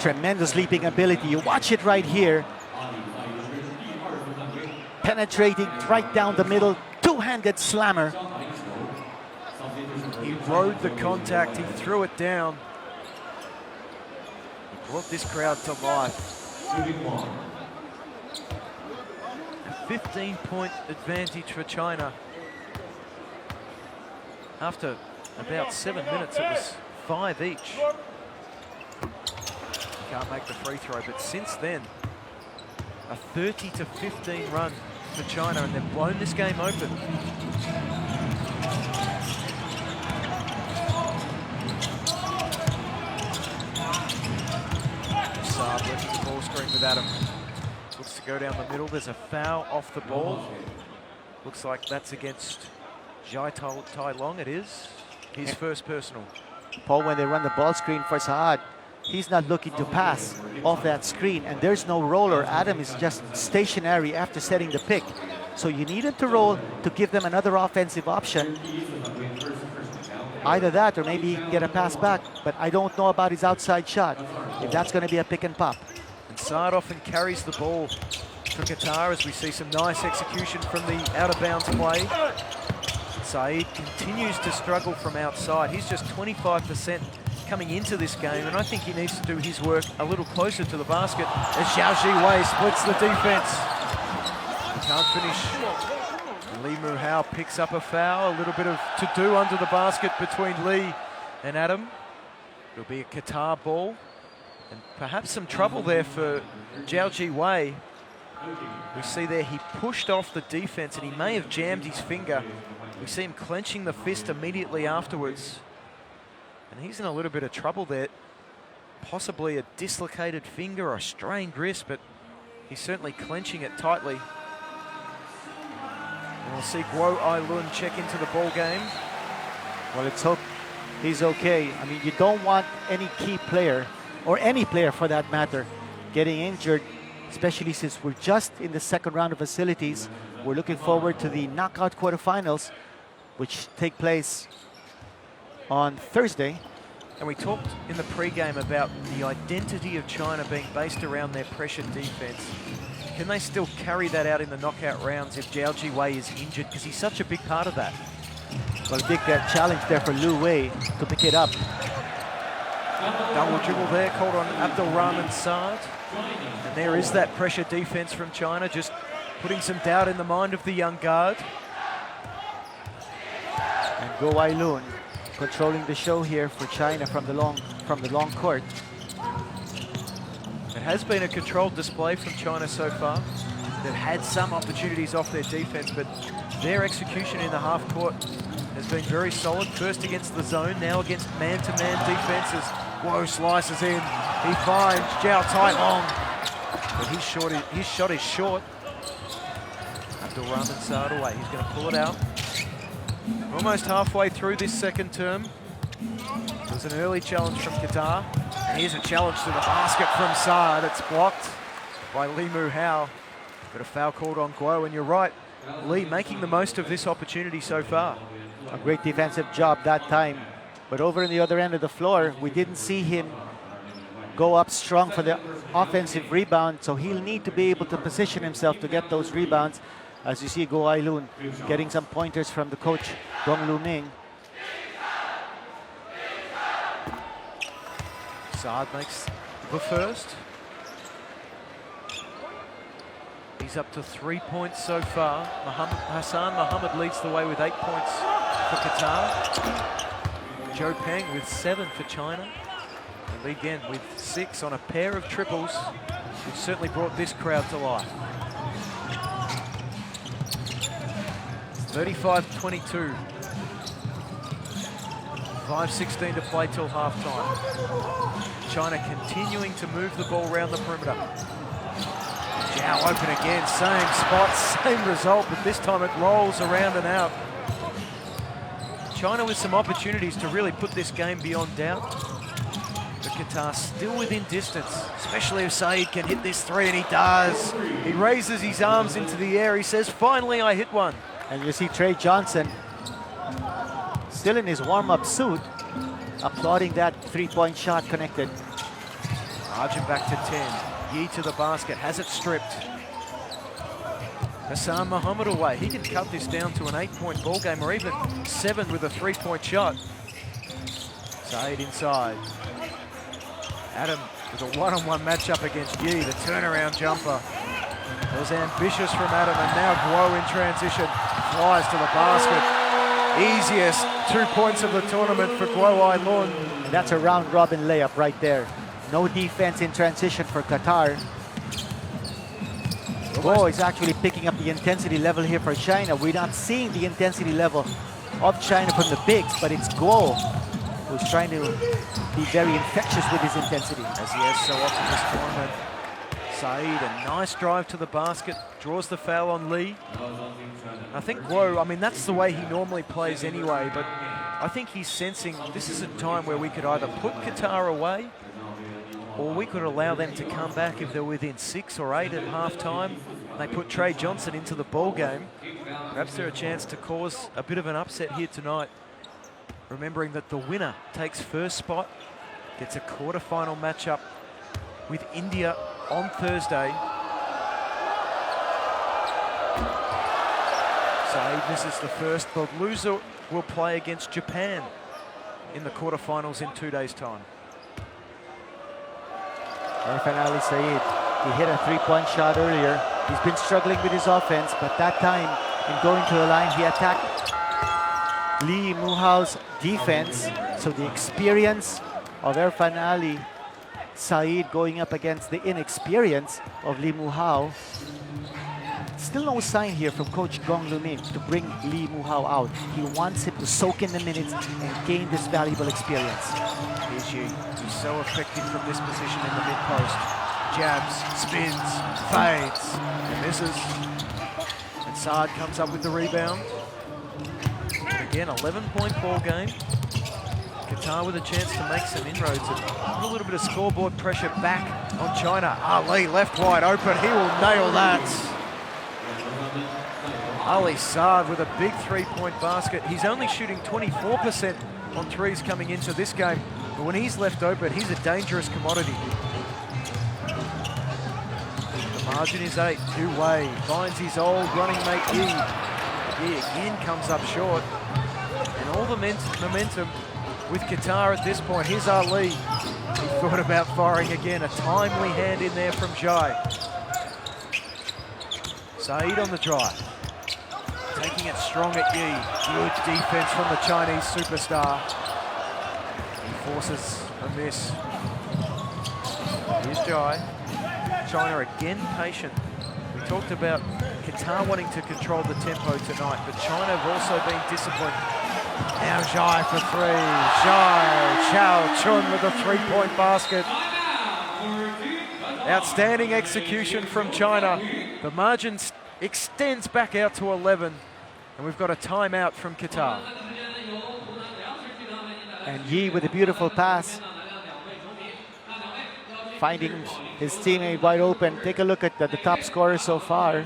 Tremendous leaping ability. You watch it right here. Penetrating right down the middle. 2-handed slammer. He rode the contact. He threw it down. He brought this crowd to life. A 15-point advantage for China. After about 7 minutes, it was 5 each. Can't make the free throw, but since then, a 30-15 run for China, and they've blown this game open. Saad working the ball screen with Adam. Looks to go down the middle. There's a foul off the ball. Looks like that's against Jai Tai Long. It is. His first personal. Paul, when they run the ball screen for Saad, he's not looking to pass off that screen, and there's no roller. Adam is just stationary after setting the pick. So you need him to roll to give them another offensive option. Either that or maybe get a pass back, but I don't know about his outside shot, if that's going to be a pick and pop. And Saad often carries the ball for Qatar, as we see some nice execution from the out-of-bounds play. Saeed continues to struggle from outside. He's just 25% coming into this game, and I think he needs to do his work a little closer to the basket as Jiaoji Wei splits the defense. He can't finish. Lee Muhao picks up a foul. A little bit of to-do under the basket between Lee and Adam. It'll be a Qatar ball, and perhaps some trouble there for Jiaoji Wei. We see there he pushed off the defense, and he may have jammed his finger. We see him clenching the fist immediately afterwards. And he's in a little bit of trouble there. Possibly a dislocated finger or a strained wrist, but he's certainly clenching it tightly. And we'll see Guo Ai-lun check into the ball game. Well, let's hope he's okay. I mean, you don't want any key player, or any player for that matter, getting injured, especially since we're just in the second round of facilities. We're looking forward to the knockout quarterfinals, which take place on Thursday. And we talked in the pre-game about the identity of China being based around their pressure defense. Can they still carry that out in the knockout rounds if Zhao Jiwei is injured? Because he's such a big part of that. Well, a big challenge there for Liu Wei to pick it up. Double dribble there called on Abdulrahman Saad. And there is that pressure defense from China, just putting some doubt in the mind of the young guard. And Guo Ai-lun controlling the show here for China from the long court. It has been a controlled display from China so far. They've had some opportunities off their defense, but their execution in the half court has been very solid. First against the zone, now against man-to-man defenses. Guo slices in. He finds Zhao Tailong, but his shot is short. Abdulrahman Saad away. He's going to pull it out. Almost halfway through this second term. There's an early challenge from Qatar. And here's a challenge to the basket from Saad. It's blocked by Lee Mu-hao. Got a foul called on Guo, and you're right. Lee making the most of this opportunity so far. A great defensive job that time. But over in the other end of the floor, we didn't see him go up strong for the offensive rebound, so he'll need to be able to position himself to get those rebounds. As you see Guo Ai-lun getting some pointers from the coach, Dong Lu-ming. Saad makes the first. He's up to 3 points so far. Hassan Mohammed leads the way with 8 points for Qatar. Zhou Peng with 7 for China. And Li Gen with 6 on a pair of triples, which certainly brought this crowd to life. 35-22. 5:16 to play till halftime. China continuing to move the ball around the perimeter. Zhao open again, same spot, same result, but this time it rolls around and out. China with some opportunities to really put this game beyond doubt. But Qatar still within distance, especially if Saeed can hit this three, and he does. He raises his arms into the air. He says, finally I hit one. And you see Trey Johnson still in his warm-up suit, applauding that three-point shot connected. Arjun back to 10. Yi to the basket, has it stripped. Hassan Mohammed away. He can cut this down to an 8-point ball game, or even 7 with a 3-point shot. Saeed inside. Adam with a one-on-one matchup against Yi, the turnaround jumper. It was ambitious from Adam, and now Guo in transition flies to the basket. Easiest 2 points of the tournament for Guo Ai-lun. That's a round-robin layup right there. No defense in transition for Qatar. Guo is actually picking up the intensity level here for China. We're not seeing the intensity level of China from the bigs, but it's Guo who's trying to be very infectious with his intensity. As he has so often this tournament. Saeed, a nice drive to the basket, draws the foul on Lee. I think Guo, I mean, that's the way he normally plays anyway, but I think he's sensing this is a time where we could either put Qatar away, or we could allow them to come back if they're within 6 or 8 at halftime. They put Trey Johnson into the ball game. Perhaps they're a chance to cause a bit of an upset here tonight. Remembering that the winner takes first spot, gets a quarterfinal matchup with India on Thursday. Saeed misses the first. The loser will play against Japan in the quarterfinals in 2 days' time. Irfan Ali Saeed, he hit a three-point shot earlier. He's been struggling with his offense, but that time in going to the line, he attacked Lee Mu-hao's defense. So the experience of Irfan Ali Saeed going up against the inexperience of Lee Mu-hao still no sign here from Coach Gong Lumin to bring Lee Muhao out. He wants him to soak in the minutes and gain this valuable experience. Here's Yi. He's so effective from this position in the mid-post. Jabs, spins, fades, and misses. And Saad comes up with the rebound. Again, 11-point ball game. Qatar with a chance to make some inroads and put a little bit of scoreboard pressure back on China. Ali left wide open. He will nail that. Ali Saad with a big three-point basket. He's only shooting 24% on threes coming into this game, but when he's left open, he's a dangerous commodity. The margin is 8. Yu Wei finds his old running mate Yi. Yi again comes up short. And all the momentum with Qatar at this point. Here's Ali. He thought about firing again. A timely hand in there from Jai. Saeed on the drive. Taking it strong at Yi. Good defense from the Chinese superstar. He forces a miss. Here's Jai. China again patient. We talked about Qatar wanting to control the tempo tonight, but China have also been disciplined. Now Jai for three. Jai Chao Chun with a three-point basket. Outstanding execution from China. The margin extends back out to 11, and we've got a timeout from Qatar. And Yi with a beautiful pass, finding his teammate wide open. Take a look at the top scorer so far.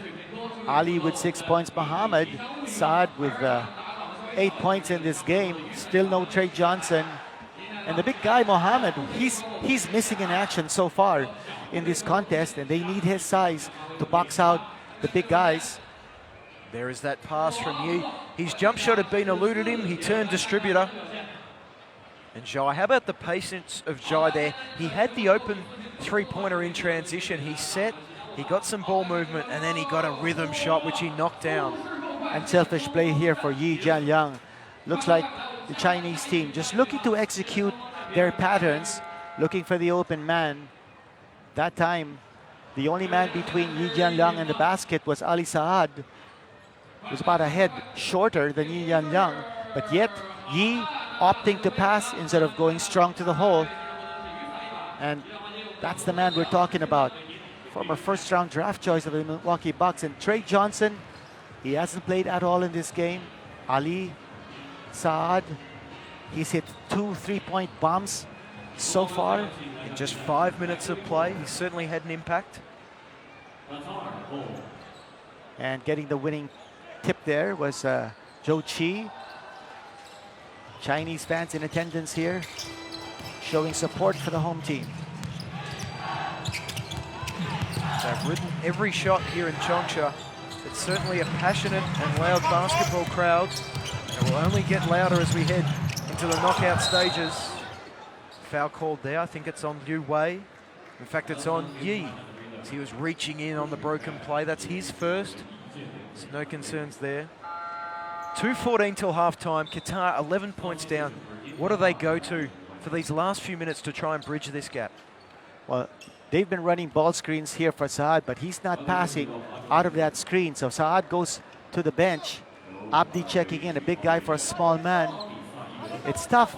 Ali with 6 points, Muhammad, Saad with 8 points in this game. Still no Trey Johnson. And the big guy, Muhammad, he's missing in action so far in this contest, and they need his size to box out the big guys. There is that pass from Yi. His jump shot had been eluded him. He turned distributor. And Jai, how about the patience of Jai there? He had the open three-pointer in transition. He set, he got some ball movement, and then he got a rhythm shot, which he knocked down. Unselfish play here for Yi Jianliang. Looks like the Chinese team just looking to execute their patterns, looking for the open man. That time, the only man between Yi Jianliang and the basket was Ali Saad. He was about a head shorter than Yi Jianliang, but yet Yi opting to pass instead of going strong to the hole. And that's the man we're talking about. Former first-round draft choice of the Milwaukee Bucks. And Trey Johnson, he hasn't played at all in this game. Ali Saad, he's hit 2 3-point bombs so far. In just 5 minutes of play, he certainly had an impact. And getting the winning tip there was Zhou Qi. Chinese fans in attendance here, showing support for the home team. They've ridden every shot here in Changsha. It's certainly a passionate and loud basketball crowd. It will only get louder as we head into the knockout stages. Foul called there. I think it's on Yu Wei. In fact, it's on Yi. As he was reaching in on the broken play. That's his first. So no concerns there. 2:14 till halftime. Qatar 11 points down. What do they go to for these last few minutes to try and bridge this gap? Well, they've been running ball screens here for Saad, but he's not passing out of that screen. So Saad goes to the bench. Abdi checking in, a big guy for a small man. It's tough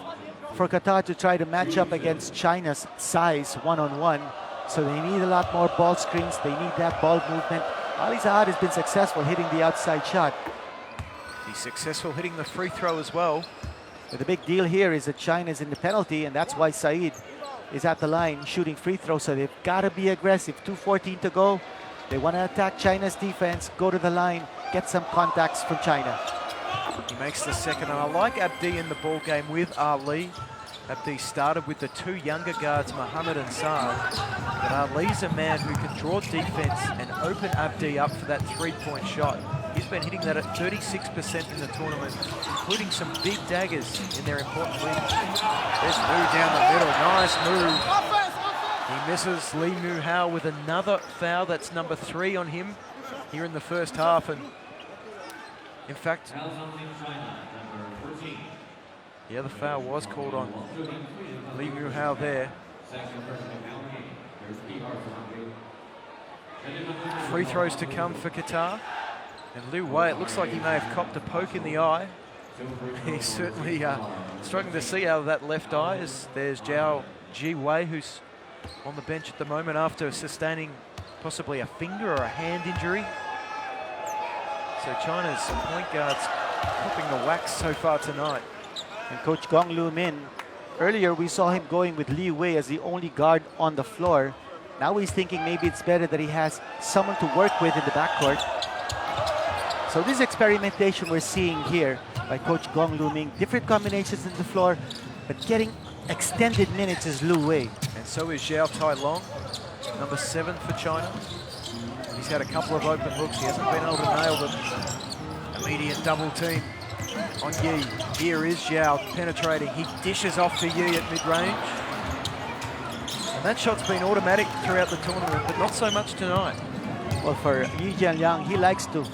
for Qatar to try to match up against China's size one-on-one. So they need a lot more ball screens. They need that ball movement. Ali Saad has been successful hitting the outside shot. He's successful hitting the free throw as well. But the big deal here is that China's in the penalty, and that's why Saeed is at the line shooting free throws. So they've got to be aggressive. 2:14 to go. They want to attack China's defense, go to the line, get some contacts from China. He makes the second, and I like Abdi in the ball game with Ali. Abdi started with the two younger guards, Muhammad and Saad. But Ali's a man who can draw defense and open Abdi up for that three-point shot. He's been hitting that at 36% in the tournament, including some big daggers in their important wins. There's Mu down the middle, nice move. He misses Lee Mu-hao with another foul. That's number 3 on him here in the first half. And in fact, the other foul was called on Lee Mu-hao there. Free throws to come for Qatar. And Liu Wei, it looks like he may have copped a poke in the eye. He's certainly struggling to see out of that left eye. As there's Zhao Ji-wei, who's on the bench at the moment after sustaining possibly a finger or a hand injury. So China's point guards copping the wax so far tonight. And Coach Gong Lu Min, earlier we saw him going with Liu Wei as the only guard on the floor. Now he's thinking maybe it's better that he has someone to work with in the backcourt. So this experimentation we're seeing here by Coach Gong Lu Min, different combinations in the floor, but getting extended minutes is Liu Wei. And so is Zhao Tai Long, number 7 for China. He's had a couple of open looks. He hasn't been able to nail them. Immediate double team on Yi. Here is Zhao penetrating. He dishes off to Yi at mid-range. And that shot's been automatic throughout the tournament, but not so much tonight. Well, for Yi Jianliang, he likes to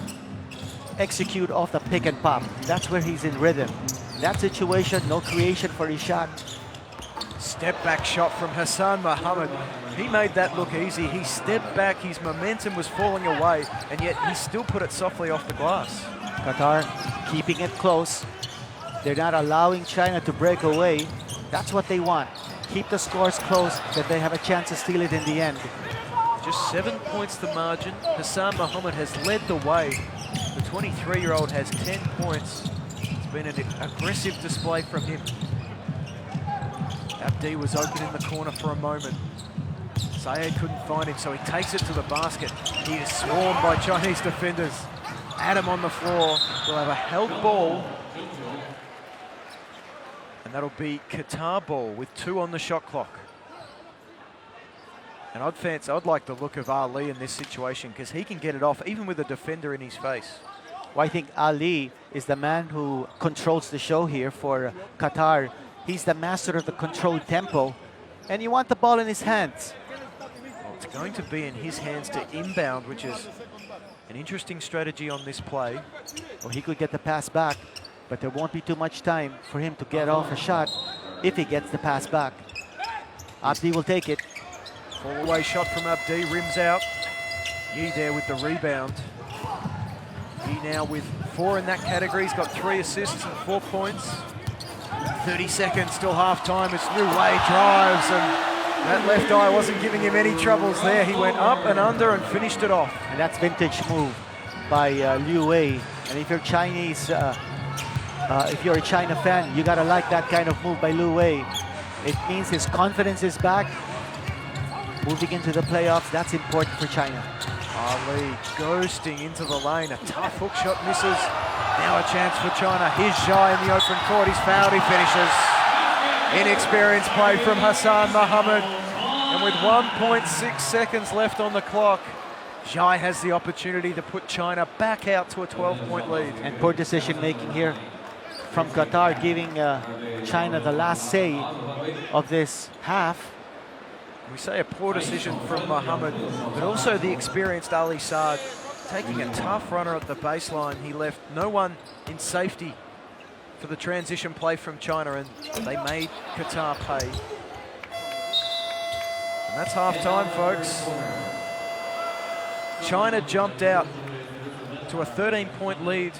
execute off the pick and pop. That's where he's in rhythm. In that situation, no creation for his shot. Step back shot from Hassan Mohammed. He made that look easy. He stepped back, his momentum was falling away, and yet he still put it softly off the glass. Qatar keeping it close. They're not allowing China to break away. That's what they want. Keep the scores close, that they have a chance to steal it in the end. Just 7 points the margin. Hassan Mohammed has led the way. The 23-year-old has 10 points. It's been an aggressive display from him. Abdi was open in the corner for a moment. Zayed couldn't find him, so he takes it to the basket. He is swarmed by Chinese defenders. Adam on the floor will have a held ball. And that'll be Qatar ball with 2 on the shot clock. And I'd like the look of Ali in this situation because he can get it off even with a defender in his face. Well, I think Ali is the man who controls the show here for Qatar. He's the master of the controlled tempo, and you want the ball in his hands. Well, it's going to be in his hands to inbound, which is an interesting strategy on this play. Well, he could get the pass back, but there won't be too much time for him to get off a shot if he gets the pass back. Abdi will take it. Fall away shot from Abdi, rims out. Yi there with the rebound. Yi now with 4 in that category. He's got 3 assists and 4 points. 30 seconds, still half time. It's Liu Wei drives, and that left eye wasn't giving him any troubles there. He went up and under and finished it off. And that's vintage move by Liu Wei. And if you're Chinese, if you're a China fan, you gotta like that kind of move by Liu Wei. It means his confidence is back. Moving into the playoffs, that's important for China. Ali ghosting into the lane. A tough hook shot misses. Now a chance for China. Here's Zhai in the open court. He's fouled, he finishes. Inexperienced play from Hassan Mohammed. And with 1.6 seconds left on the clock, Zhai has the opportunity to put China back out to a 12-point lead. And poor decision making here from Qatar, giving China the last say of this half. We say a poor decision from Mohammed, but also the experienced Ali Saad taking a tough runner at the baseline. He left no one in safety for the transition play from China, and they made Qatar pay. And that's half-time, folks. China jumped out to a 13-point lead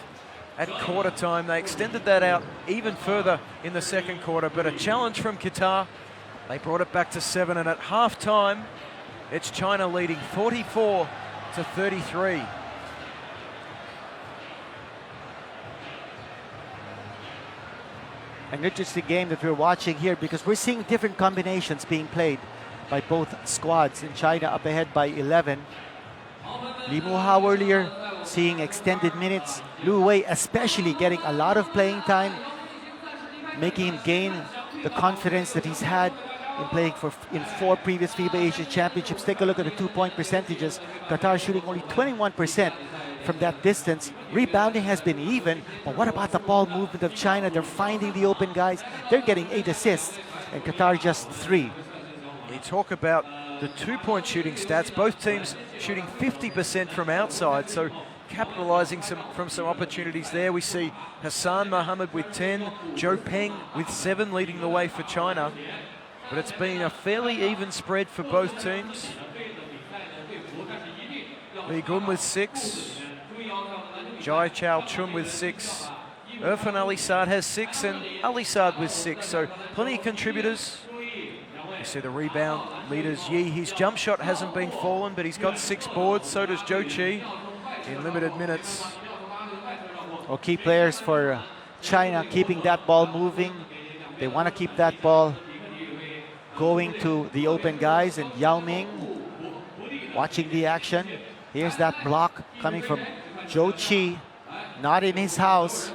at quarter time. They extended that out even further in the second quarter, but a challenge from Qatar. They brought it back to 7, and at half-time, it's China leading 44-33. An interesting game that we're watching here because we're seeing different combinations being played by both squads. In China up ahead by 11. Li Muhao earlier seeing extended minutes. Liu Wei especially getting a lot of playing time, making him gain the confidence that he's had in playing in 4 previous FIBA Asia Championships. Take a look at the 2-point percentages. Qatar shooting only 21% from that distance. Rebounding has been even, but what about the ball movement of China? They're finding the open guys. They're getting 8 assists, and Qatar just 3. You talk about the 2-point shooting stats. Both teams shooting 50% from outside, so capitalizing from some opportunities there. We see Hassan Mohammed with 10, Zhou Peng with 7 leading the way for China. But it's been a fairly even spread for both teams. Li Gun with 6. Jai Chow Chun with 6. Irfan Alisad has 6 and Alisad with 6. So plenty of contributors. You see the rebound leaders. Yi, his jump shot hasn't been fallen, but he's got 6 boards. So does Zhou Qi in limited minutes. Well, key players for China keeping that ball moving. They want to keep that ball going to the open guys, and Yao Ming watching the action. Here's that block coming from Zhou Qi, not in his house.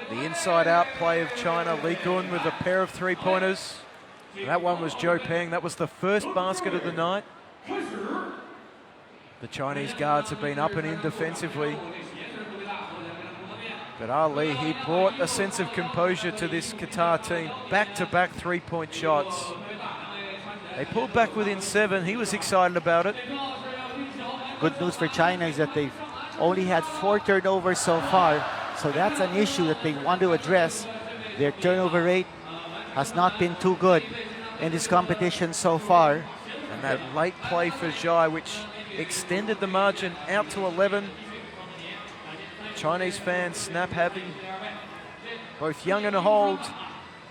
The inside-out play of China. Li Gun with a pair of 3-pointers. That one was Zhou Peng. That was the first basket of the night. The Chinese guards have been up and in defensively. But Ali, he brought a sense of composure to this Qatar team. Back-to-back 3-point shots. They pulled back within 7. He was excited about it. Good news for China is that they've only had 4 turnovers so far. So that's an issue that they want to address. Their turnover rate has not been too good in this competition so far. And that late play for Zhai, which extended the margin out to 11. Chinese fans snap happy, both young and old,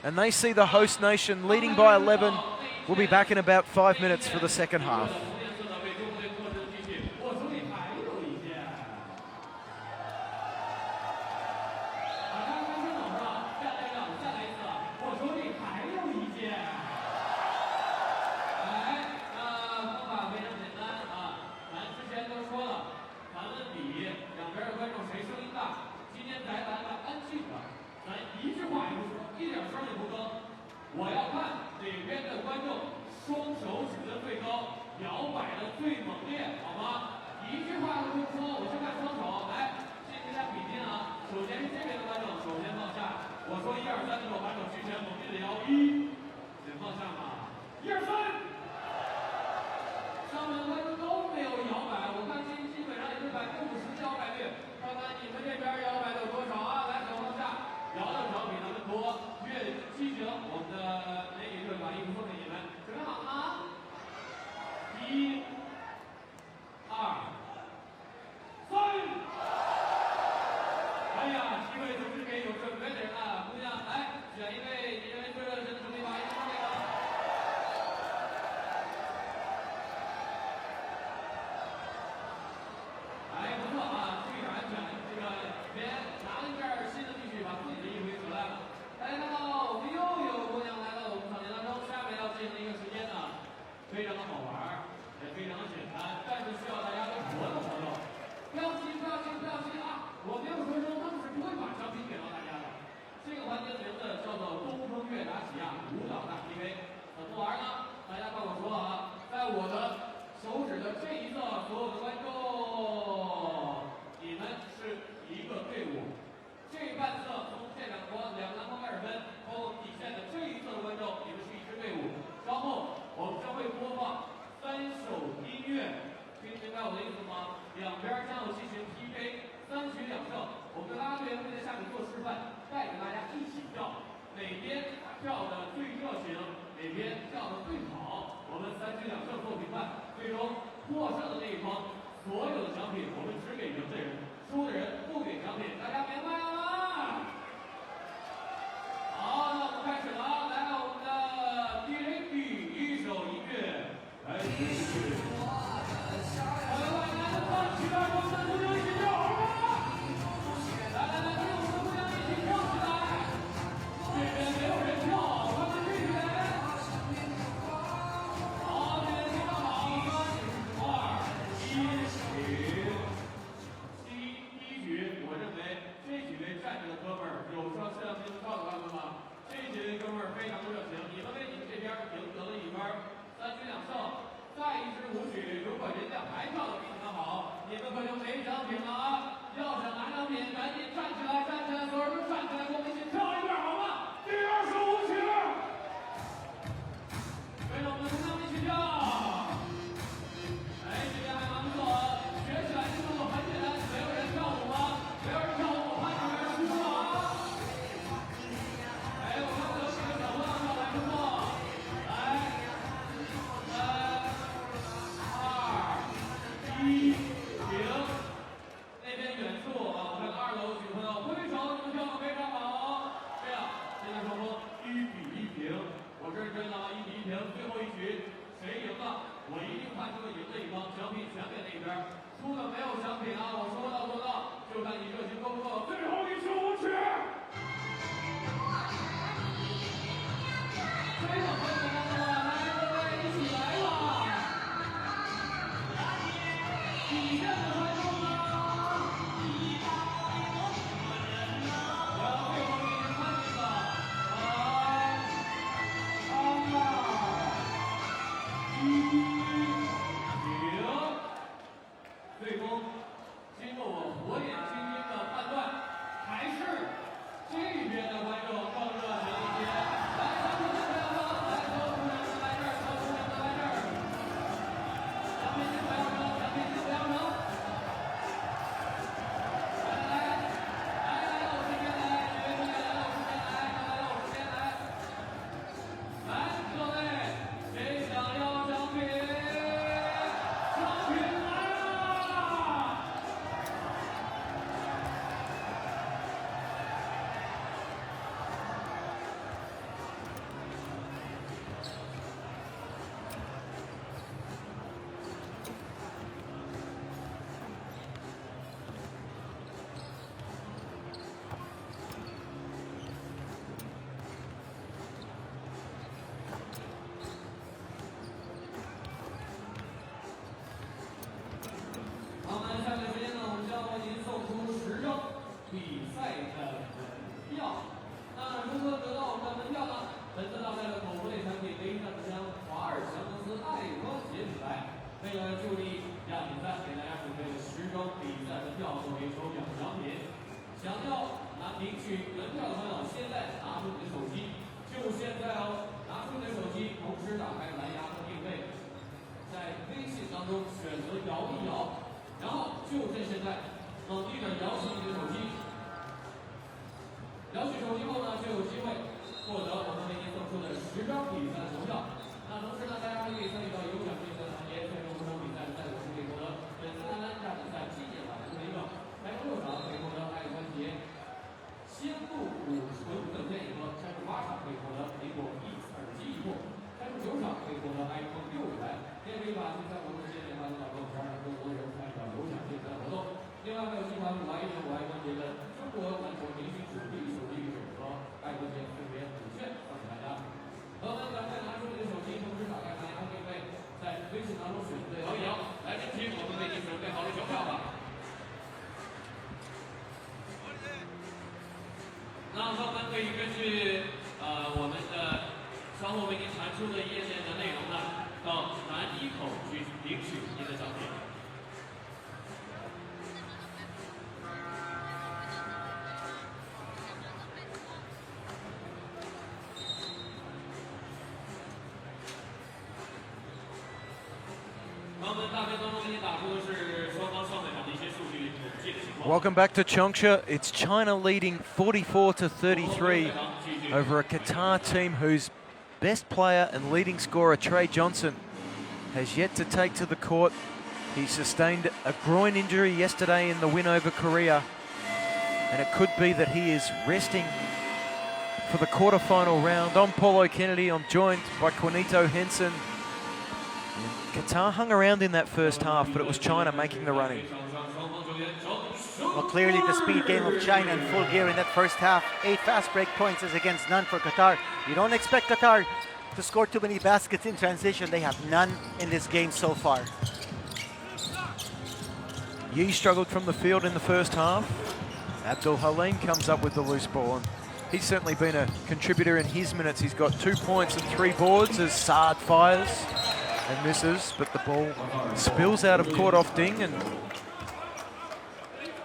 and they see the host nation leading by 11. We'll be back in about 5 minutes for the second half. Welcome back to Changsha. It's China leading 44-33 over a Qatar team whose best player and leading scorer, Trey Johnson, has yet to take to the court. He sustained a groin injury yesterday in the win over Korea, and it could be that he is resting for the quarterfinal round. I'm Paulo Kennedy. I'm joined by Juanito Henson. Qatar hung around in that first half, but it was China making the running. Well, clearly the speed game of China in full gear in that first half. 8 fast break points is against none for Qatar. You don't expect Qatar to score too many baskets in transition. They have none in this game so far. Yi struggled from the field in the first half. Abdul Halim comes up with the loose ball, and he's certainly been a contributor in his minutes. He's got 2 points and 3 boards as Saad fires and misses, but the ball spills out of court off Ding, and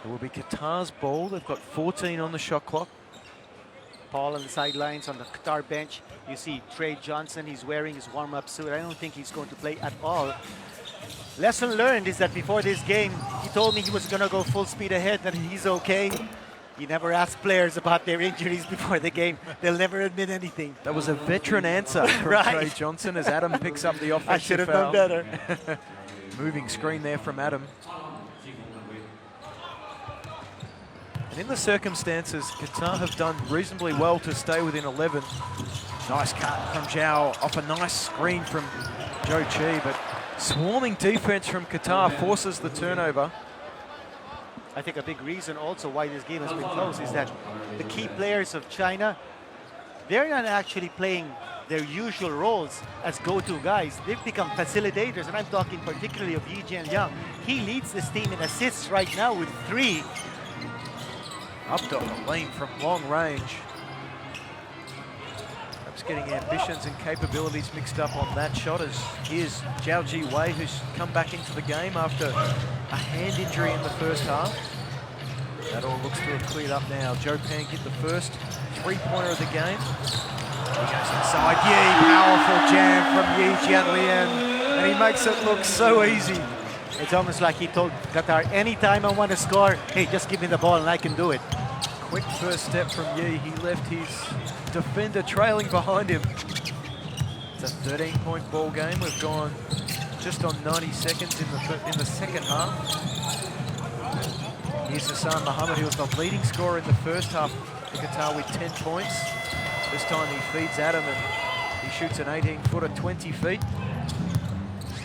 it will be Qatar's ball. They've got 14 on the shot clock. Paul on the sidelines on the Qatar bench. You see Trey Johnson, he's wearing his warm-up suit. I don't think he's going to play at all. Lesson learned is that before this game, he told me he was going to go full speed ahead, that he's okay. He never asked players about their injuries before the game. They'll never admit anything. That was a veteran answer from Trey Johnson as Adam picks up the offensive foul. I should have known better. Moving screen there from Adam. And in the circumstances, Qatar have done reasonably well to stay within 11. Nice cut from Zhao off a nice screen from Zhou Qi, but swarming defense from Qatar forces the turnover. I think a big reason also why this game has been close is that the key players of China, they're not actually playing their usual roles as go-to guys. They've become facilitators, and I'm talking particularly of Yi Jianliang. He leads this team in assists right now with 3. Abdul Halim from long range. Perhaps getting ambitions and capabilities mixed up on that shot, as here's Zhao Ji Wei, who's come back into the game after a hand injury in the first half. That all looks to have cleared up now. Zhou Peng hit the first 3-pointer of the game. He goes inside. Yi, powerful jam from Yi Jianlian, and he makes it look so easy. It's almost like he told Qatar, anytime I want to score, hey, just give me the ball and I can do it. Quick first step from Yi. He left his defender trailing behind him. It's a 13-point ball game. We've gone just on 90 seconds in the second half. Here's Hassan Mohammed. He was the leading scorer in the first half for Qatar with 10 points. This time he feeds Adam and he shoots an 18-footer 20 feet.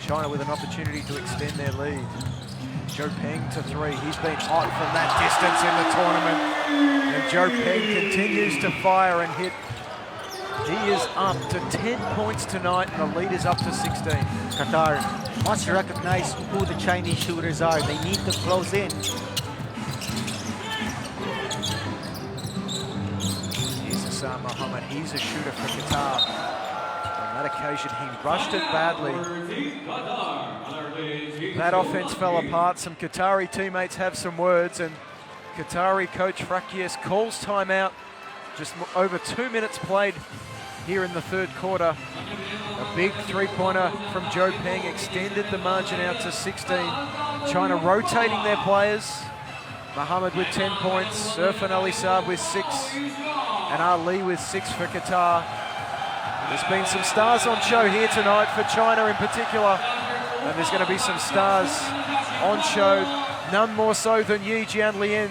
China with an opportunity to extend their lead. Zhou Peng to 3. He's been hot from that distance in the tournament. And Zhou Peng continues to fire and hit. He is up to 10 points tonight, and the lead is up to 16. Qatar must recognize who the Chinese shooters are. They need to close in. Here's Hassan Mohammed. He's a shooter for Qatar. On that occasion, he rushed it badly. That offense fell apart. Some Qatari teammates have some words, and Qatari coach Frakies calls timeout. Just over 2 minutes played here in the third quarter. A big three-pointer from Joe Peng extended the margin out to 16. China rotating their players. Mohammed with 10 points, Irfan Ali Saab with 6, and Ali with 6 for Qatar. There's been some stars on show here tonight for China in particular, and there's going to be some stars on show, none more so than Yi Jianlian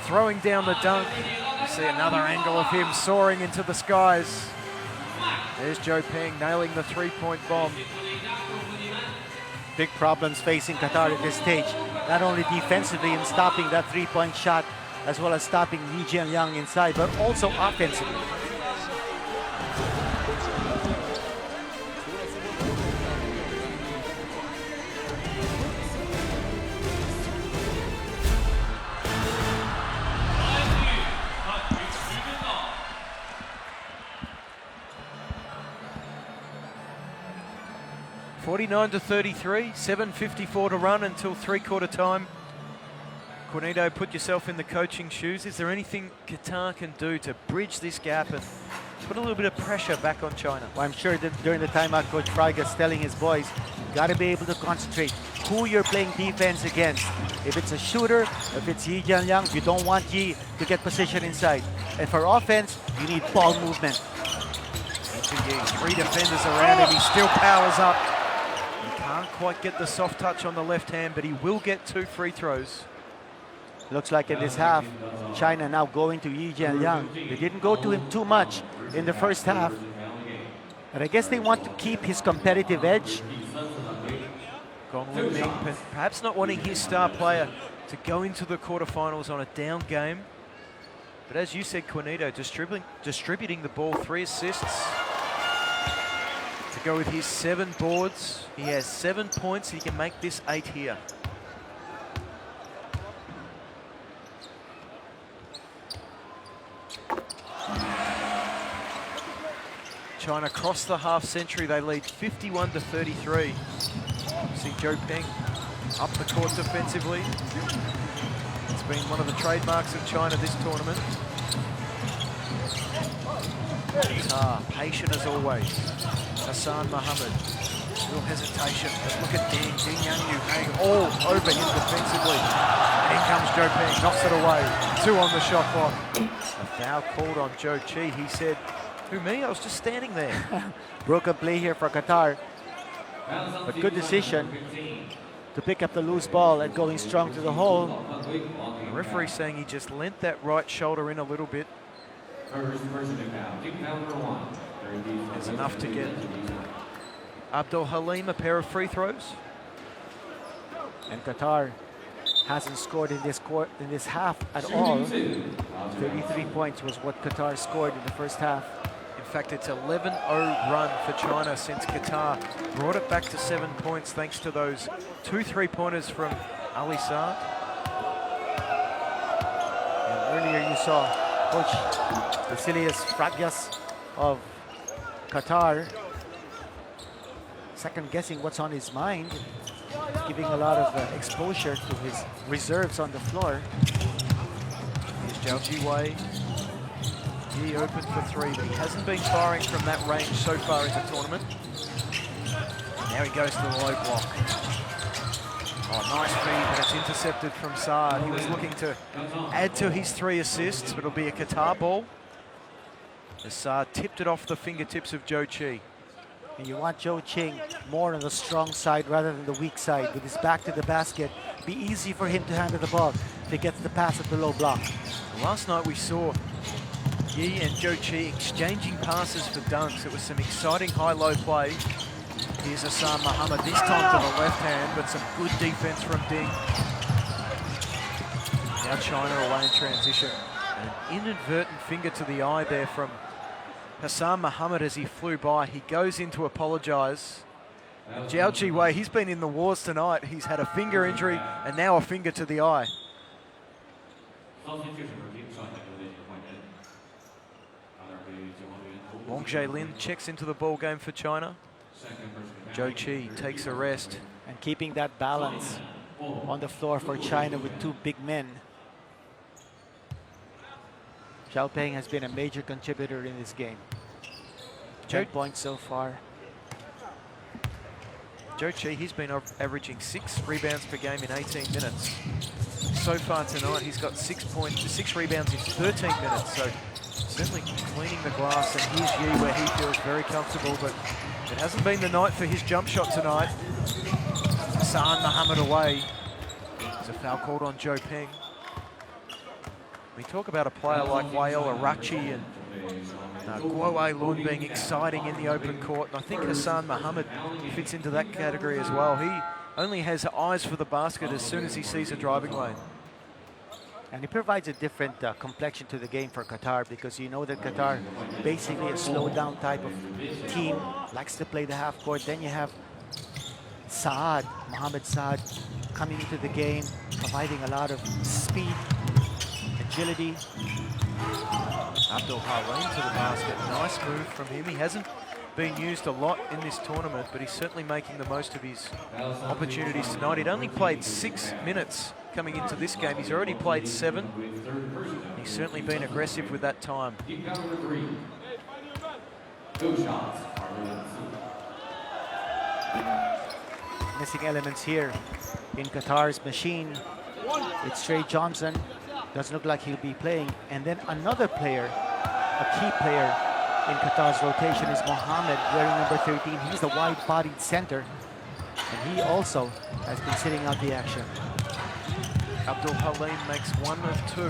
throwing down the dunk. You see another angle of him soaring into the skies. There's Joe Peng nailing the three-point bomb. Big problems facing Qatar at this stage, not only defensively in stopping that three-point shot, as well as stopping Li Jianliang inside, but also offensively. (49-33), 7:54 to run until three-quarter time. Cornito, put yourself in the coaching shoes. Is there anything Qatar can do to bridge this gap and put a little bit of pressure back on China? Well, I'm sure that during the timeout, Coach Fraga is telling his boys, got to be able to concentrate who you're playing defense against. If it's a shooter, if it's Yi Jianliang, you don't want Yi to get position inside. And for offense, you need ball movement. Into Yi, 3 defenders around him, he still powers up. Can't quite get the soft touch on the left hand, but he will get 2 free throws. Looks like in this half, China now going to Yi Jianliang. They didn't go to him too much in the first half. But I guess they want to keep his competitive edge. Gong Lu Ming perhaps not wanting his star player to go into the quarterfinals on a down game. But as you said, Cornito, distributing the ball, 3 assists. To go with his 7 boards. He has 7 points. He can make this 8 here. China cross the half century. They lead 51-33. See Joe Peng up the court defensively. It's been one of the trademarks of China this tournament. Patient as always. Hassan Mohammed, real hesitation, but look at Ding Yanyu hanging all over him defensively. And in comes Joe Peng, knocks it away. 2 on the shot clock. A foul called on Joe Chi. He said, "Who, me? I was just standing there." Broken play here for Qatar. But good decision to pick up the loose ball and going strong to the hole. The referee saying he just lent that right shoulder in a little bit. It's enough to get Abdul Halim a pair of free throws. And Qatar hasn't scored in this half at all. 33 points was what Qatar scored in the first half. In fact, it's 11-0 run for China since Qatar brought it back to 7 points thanks to those 2 3-pointers from Ali Saad. And earlier you saw Coach Vasilias Fragias of Qatar second-guessing what's on his mind, giving a lot of exposure to his reserves on the floor. Here's Zhao Jiwei. He opened for 3, but he hasn't been firing from that range so far in the tournament. Now he goes to the low block. Oh, nice feed, but it's intercepted from Saad. He was looking to add to his 3 assists, but it'll be a Qatar ball. As Saad tipped it off the fingertips of Joe Chi. And you want Joe Ching more on the strong side rather than the weak side. With his back to the basket, be easy for him to handle the ball if he gets the pass at the low block. Last night we saw Yi and Joe Chi exchanging passes for dunks. It was some exciting high-low play. Here's Hassan Mohammed, this time to the left hand, but some good defense from Ding. Now China away in transition. An inadvertent finger to the eye there from Hassan Mohammed as he flew by. He goes in to apologise. Zhao Jiwei, he's been in the wars tonight. He's had a finger injury and now a finger to the eye. Wang Lin checks into the ball game for China. Joe Chi takes a rest. And keeping that balance on the floor for China with 2 big men. Xiao Peng has been a major contributor in this game. 10 points so far. Zhou Qi, he's been averaging 6 rebounds per game in 18 minutes. So far tonight, he's got 6 rebounds in 13 minutes. So certainly cleaning the glass. And here's Yi, where he feels very comfortable, but it hasn't been the night for his jump shot tonight. Hassan Mohammed away. There's a foul called on Zhou Peng. We talk about a player like Wael Arachi and Guo Wei Lun being exciting in the open court, and I think Hassan Mohammed fits into that category as well. He only has eyes for the basket as soon as he sees a driving lane. And he provides a different complexion to the game for Qatar, because you know that Qatar, basically a slow down type of team, likes to play the half court. Then you have Mohamed Saad coming into the game, providing a lot of speed, agility. Abdul Halim to the basket. Nice move from him. He hasn't been used a lot in this tournament, but he's certainly making the most of his opportunities tonight. He'd only played 6 minutes coming into this game. He's already played 7. He's certainly been aggressive with that time. Missing elements here in Qatar's machine. It's Trey Johnson. Doesn't look like he'll be playing. And then another player, a key player in Qatar's rotation, is Mohammed, wearing number 13. He's the wide-bodied center, and he also has been sitting out the action. Abdul Halim makes 1 of 2.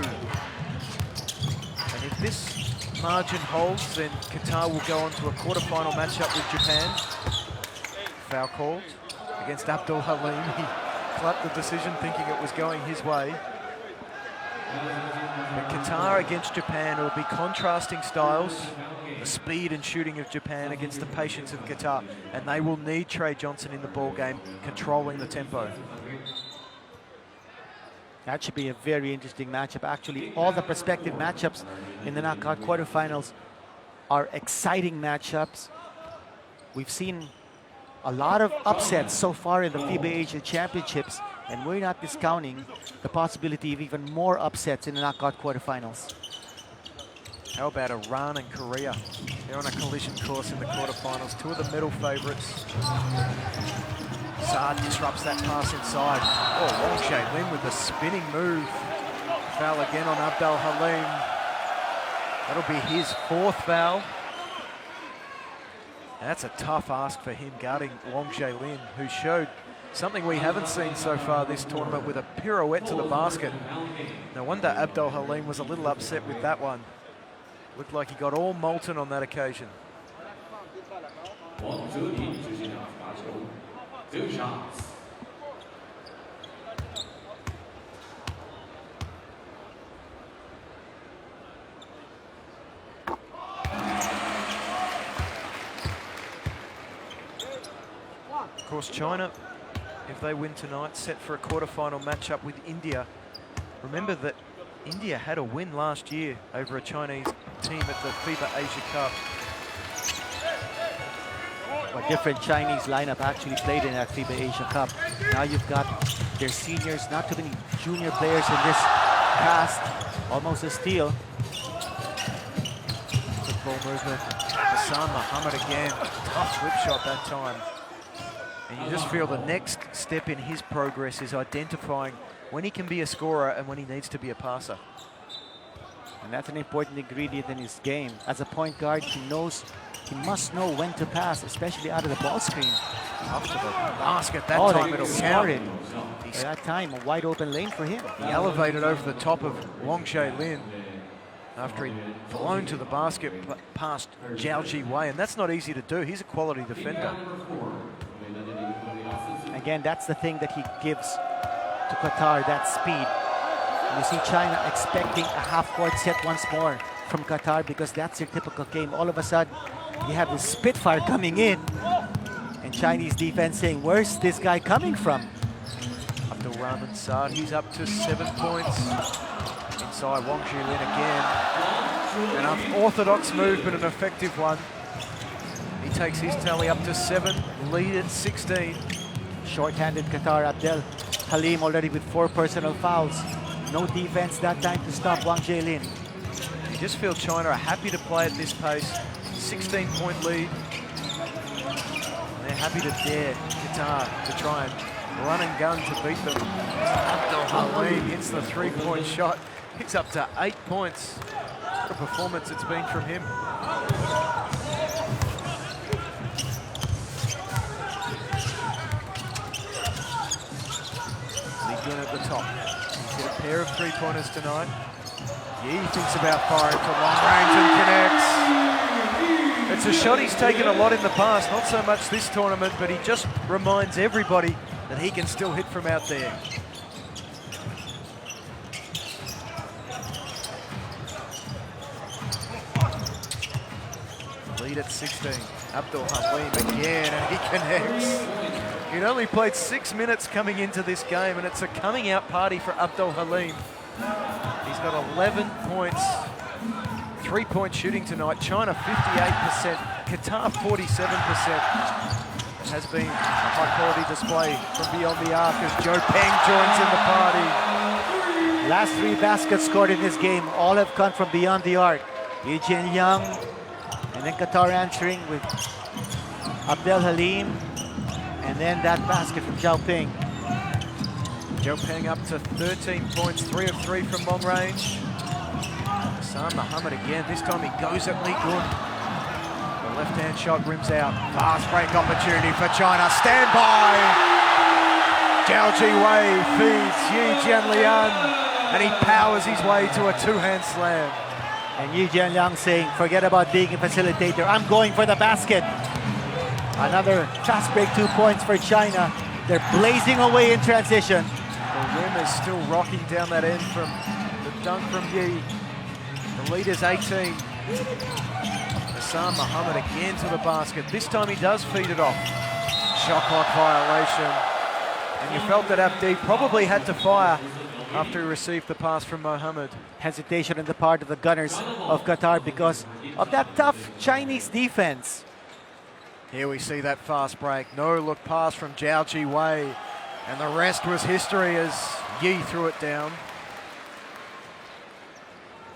And if this margin holds, then Qatar will go on to a quarterfinal matchup with Japan. Foul called against Abdul Halim. He clapped the decision thinking it was going his way. But Qatar against Japan, will be contrasting styles. The speed and shooting of Japan against the patience of Qatar. And they will need Trey Johnson in the ball game, controlling the tempo. That should be a very interesting matchup. Actually, all the prospective matchups in the knockout quarterfinals are exciting matchups. We've seen a lot of upsets so far in the FIBA Asia Championships, and we're not discounting the possibility of even more upsets in the knockout quarterfinals. How about Iran and Korea? They're on a collision course in the quarterfinals. 2 of the medal favourites. Saad disrupts that pass inside. Oh, Wong Jae-lin with the spinning move. Foul again on Abdul Halim. That'll be his 4th foul. That's a tough ask for him, guarding Wong Jae-lin, who showed something we haven't seen so far this tournament with a pirouette to the basket. No wonder Abdul Halim was a little upset with that one. Looked like he got all molten on that occasion. Of course, China, if they win tonight, set for a quarterfinal matchup with India. Remember that India had a win last year over a Chinese team at the FIBA Asia Cup. A different Chinese lineup actually played in that FIBA Asia Cup. Now you've got their seniors, not too many junior players in this cast. Almost a steal. Good ball movement. Hassan Mohammed again. Tough flip shot that time. And you just feel the next step in his progress is identifying when he can be a scorer and when he needs to be a passer. And that's an important ingredient in his game. As a point guard, he must know when to pass, especially out of the ball screen. Up to the basket that time, it'll count. At that time, a wide open lane for him. He elevated over the top of Wong Jae-lin after he'd flown to the basket past Zhao Ji Wei, and that's not easy to do. He's a quality defender. Again, that's the thing that he gives to Qatar, that speed. You see China expecting a half-court set once more from Qatar, because that's their typical game. All of a sudden, you have this Spitfire coming in, and Chinese defense saying, where's this guy coming from? Abdul Rahman Saad, he's up to 7 points. Inside Wong Jae-lin again. An unorthodox move, but an effective one. He takes his tally up to 7, lead at 16. Short-handed Qatar. Abdul Halim already with 4 personal fouls. No defense that time to stop Wang Jae-lin. You just feel China are happy to play at this pace. 16-point lead. They're happy to dare Qatar to try and run and gun to beat them. Abdul Halim hits the three-point shot. Picks up to 8 points. What a performance it's been from him. Lee Gun at the top. He's hit a pair of three-pointers tonight. He thinks about firing from long range and connects. It's a shot he's taken a lot in the past, not so much this tournament, but he just reminds everybody that he can still hit from out there. Lead at 16. Abdul Halim again, and he connects. He'd only played 6 minutes coming into this game, and it's a coming out party for Abdul Halim. He's got 11 points. 3-point shooting tonight. China 58%, Qatar 47%. It has been a high-quality display from beyond the arc as Joe Peng joins in the party. Last 3 baskets scored in this game all have come from beyond the arc. Yu Jianyang, and then Qatar answering with Abdel Halim, and then that basket from Zhao Peng. Joe Peng up to 13 points, 3 of 3 from long range. Hassan Mohammed again, this time he goes at Lee Gun. The left-hand shot rims out. Fast break opportunity for China, stand by! Zhao Ji-wei feeds Yu Jianlian, and he powers his way to a two-hand slam. And Yu Jianliang saying, forget about being a facilitator, I'm going for the basket. Another fast break, 2 points for China. They're blazing away in transition. The rim is still rocking down that end from the dunk from Yi. The lead is 18. Hassan Mohammed again to the basket. This time he does feed it off. Shot clock violation. And you felt that Abdi probably had to fire after he received the pass from Mohammed. Hesitation on the part of the gunners of Qatar because of that tough Chinese defense. Here we see that fast break. No look pass from Zhao Ji-wei. And the rest was history as Yi threw it down.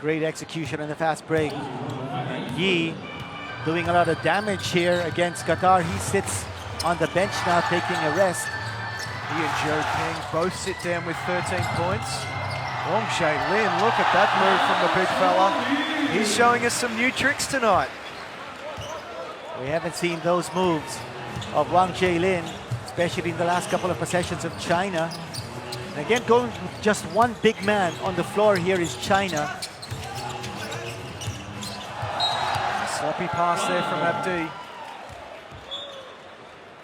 Great execution on the fast break. And Yi doing a lot of damage here against Qatar. He sits on the bench now taking a rest. He and Joe Peng both sit down with 13 points. Wang Lin, look at that move from the big fella. He's showing us some new tricks tonight. We haven't seen those moves of Wang Lin, especially in the last couple of possessions of China. And again, going with just one big man on the floor here is China. A sloppy pass there from Abdi.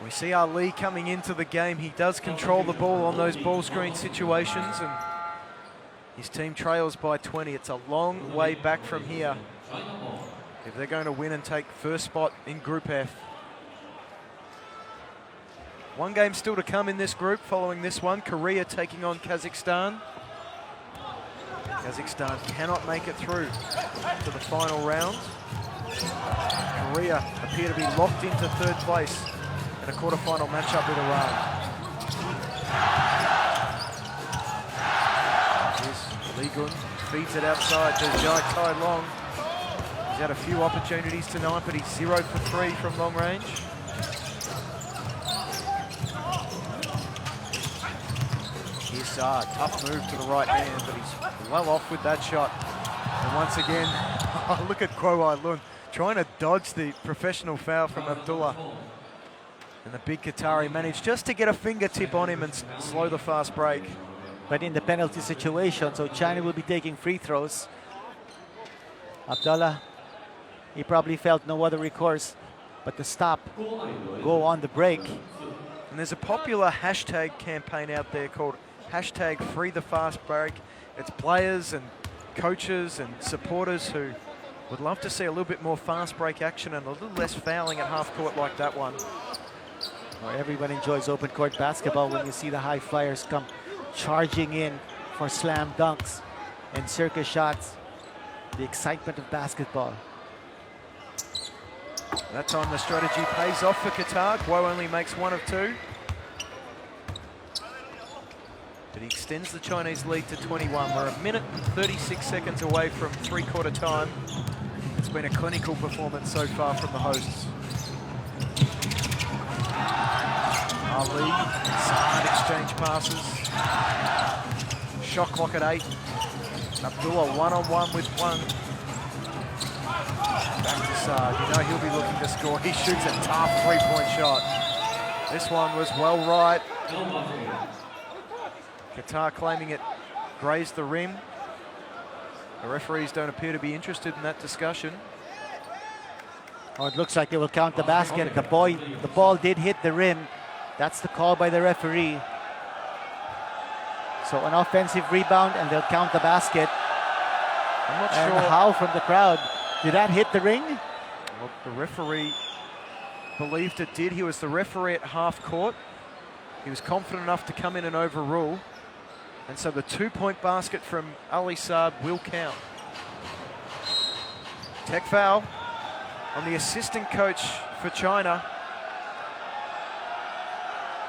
We see Ali coming into the game. He does control the ball on those ball screen situations, and his team trails by 20. It's a long way back from here if they're going to win and take first spot in Group F. One game still to come in this group following this one. Korea taking on Kazakhstan. Kazakhstan cannot make it through to the final round. Korea appear to be locked into third place in a quarterfinal matchup with Iran. Here's Lee Gun, feeds it outside to Jai Tai Long. He's had a few opportunities tonight, but he's 0 for 3 from long range. Here's tough move to the right hand, but he's well off with that shot. And once again, look at Kwo Ai Lun trying to dodge the professional foul from Abdullah. And the big Qatari managed just to get a fingertip on him and slow the fast break. But in the penalty situation, so China will be taking free throws. Abdullah, he probably felt no other recourse but to stop, go on the break. And there's a popular hashtag campaign out there called hashtag Free the Fast Break. It's players and coaches and supporters who would love to see a little bit more fast break action and a little less fouling at half court like that one. Well, everyone enjoys open court basketball when you see the high flyers come charging in for slam dunks and circus shots. The excitement of basketball. That time the strategy pays off for Qatar. Kwo only makes 1 of 2. but he extends the Chinese lead to 21. We're a minute and 36 seconds away from three-quarter time. It's been a clinical performance so far from the hosts. Ali, Saad exchange passes. Shot clock at 8. Abdullah one-on-one with one. Back to Saad. You know he'll be looking to score. He shoots a tough three-point shot. This one was well right. Qatar claiming it grazed the rim. The referees don't appear to be interested in that discussion. Oh, it looks like they will count the basket. The ball did hit the rim. That's the call by the referee. So an offensive rebound and they'll count the basket. I'm not And sure. a howl from the crowd. Did that hit the ring? Well, the referee believed it did. He was the referee at half court. He was confident enough to come in and overrule. And so the two-point basket from Ali Saad will count. Tech foul on the assistant coach for China.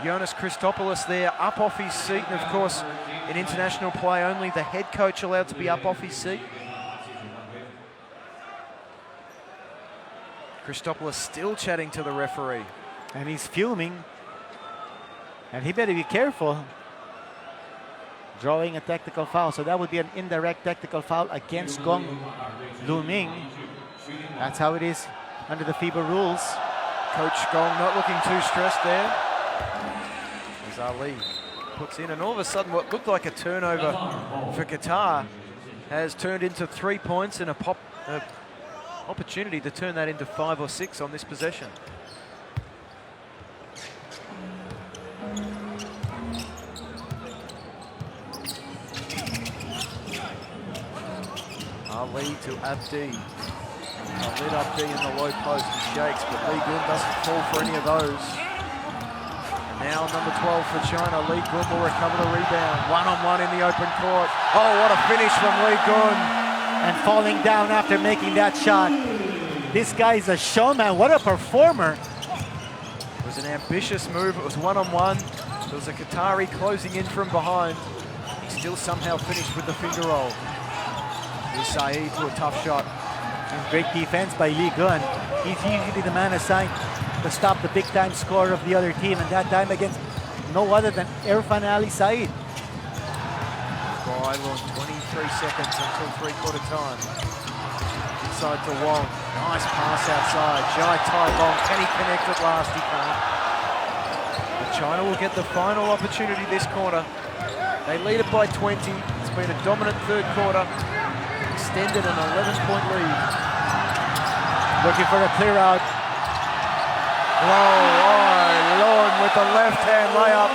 Jonas Christopoulos there, up off his seat. And of course, in international play, only the head coach allowed to be up off his seat. Christopoulos still chatting to the referee. And he's fuming. And he better be careful. Drawing a technical foul. So that would be an indirect technical foul against Gong Luming. That's how it is under the FIBA rules. Coach Gong not looking too stressed there. As Ali puts in, and all of a sudden what looked like a turnover for Qatar has turned into 3 points and a opportunity to turn that into 5 or 6 on this possession. Ali to Abdi. Led Abdi in the low post. He shakes, but Lee Gun doesn't fall for any of those. And now number 12 for China. Lee Gun will recover the rebound. One-on-one in the open court. Oh, what a finish from Lee Gun. And falling down after making that shot. This guy's a showman. What a performer. It was an ambitious move. It was one-on-one. There was a Qatari closing in from behind. He still somehow finished with the finger roll. Here's Saeed to a tough shot. And great defense by Lee Gun. He's usually the man assigned to stop the big-time scorer of the other team, and that time against no other than Irfan Ali Saeed. Bailon, 23 seconds until three-quarter time. Inside to Wong. Nice pass outside. Jai Tai Long. Can he connect at last? He can't. But China will get the final opportunity this quarter. They lead it by 20. It's been a dominant third quarter. Extended an 11-point lead. Looking for a clear out. Lon with the left-hand layup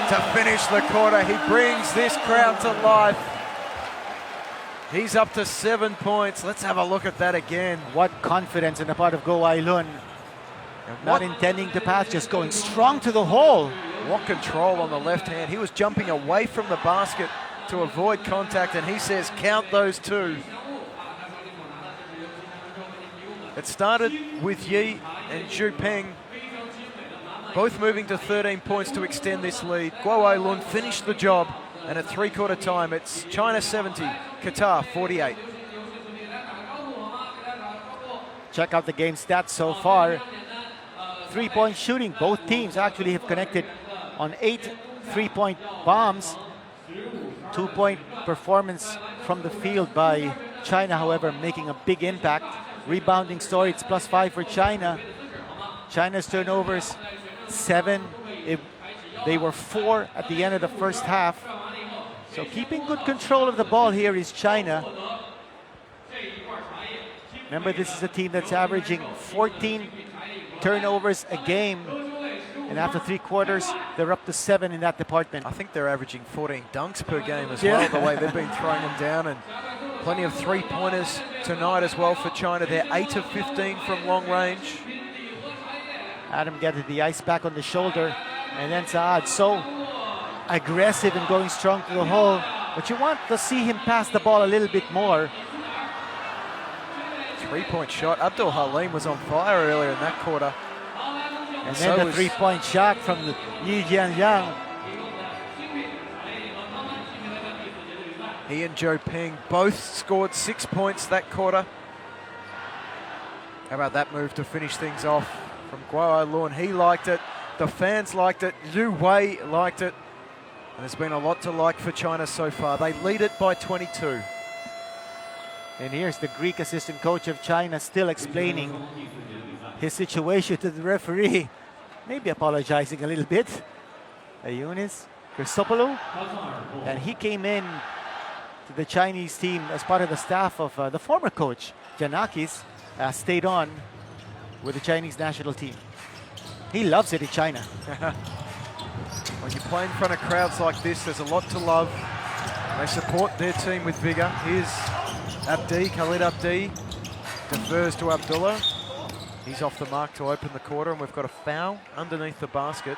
to finish the quarter. He brings this crowd to life. He's up to 7 points. Let's have a look at that again. What confidence on the part of Go Ai Lun. Not intending to pass, just going strong to the hole. What control on the left hand. He was jumping away from the basket to avoid contact, and he says, count those two. It started with Yi and Zhu Peng, both moving to 13 points to extend this lead. Guo Ai Lun finished the job, and at three-quarter time, it's China 70, Qatar 48. Check out the game stats so far. Three-point shooting. Both teams actually have connected on 8 three-point bombs. 2-point performance from the field by China, however, making a big impact. Rebounding story, it's +5 for China. China's turnovers, 7. They were 4 at the end of the first half. So keeping good control of the ball here is China. Remember, this is a team that's averaging 14 turnovers a game. And after 3 quarters, they're up to 7 in that department. I think they're averaging 14 dunks per game as well, the way they've been throwing them down. And plenty of three-pointers tonight as well for China. They're 8 of 15 from long range. Adam getting the ice back on the shoulder. And then Saad, so aggressive and going strong to the hole. But you want to see him pass the ball a little bit more. Three-point shot. Abdul Halim was on fire earlier in that quarter. And then the three-point shot from Yi Jianliang. He and Joe Peng both scored 6 points that quarter. How about that move to finish things off from Guo Lun? He liked it. The fans liked it. Liu Wei liked it. And there's been a lot to like for China so far. They lead it by 22. And here's the Greek assistant coach of China still explaining his situation to the referee. Maybe apologizing a little bit. Ioannis Christopoulou. And he came in to the Chinese team as part of the staff of the former coach, Giannakis, stayed on with the Chinese national team. He loves it in China. When you play in front of crowds like this, there's a lot to love. They support their team with vigor. Here's Abdi, Khalid Abdi, defers to Abdullah. He's off the mark to open the quarter, and we've got a foul underneath the basket.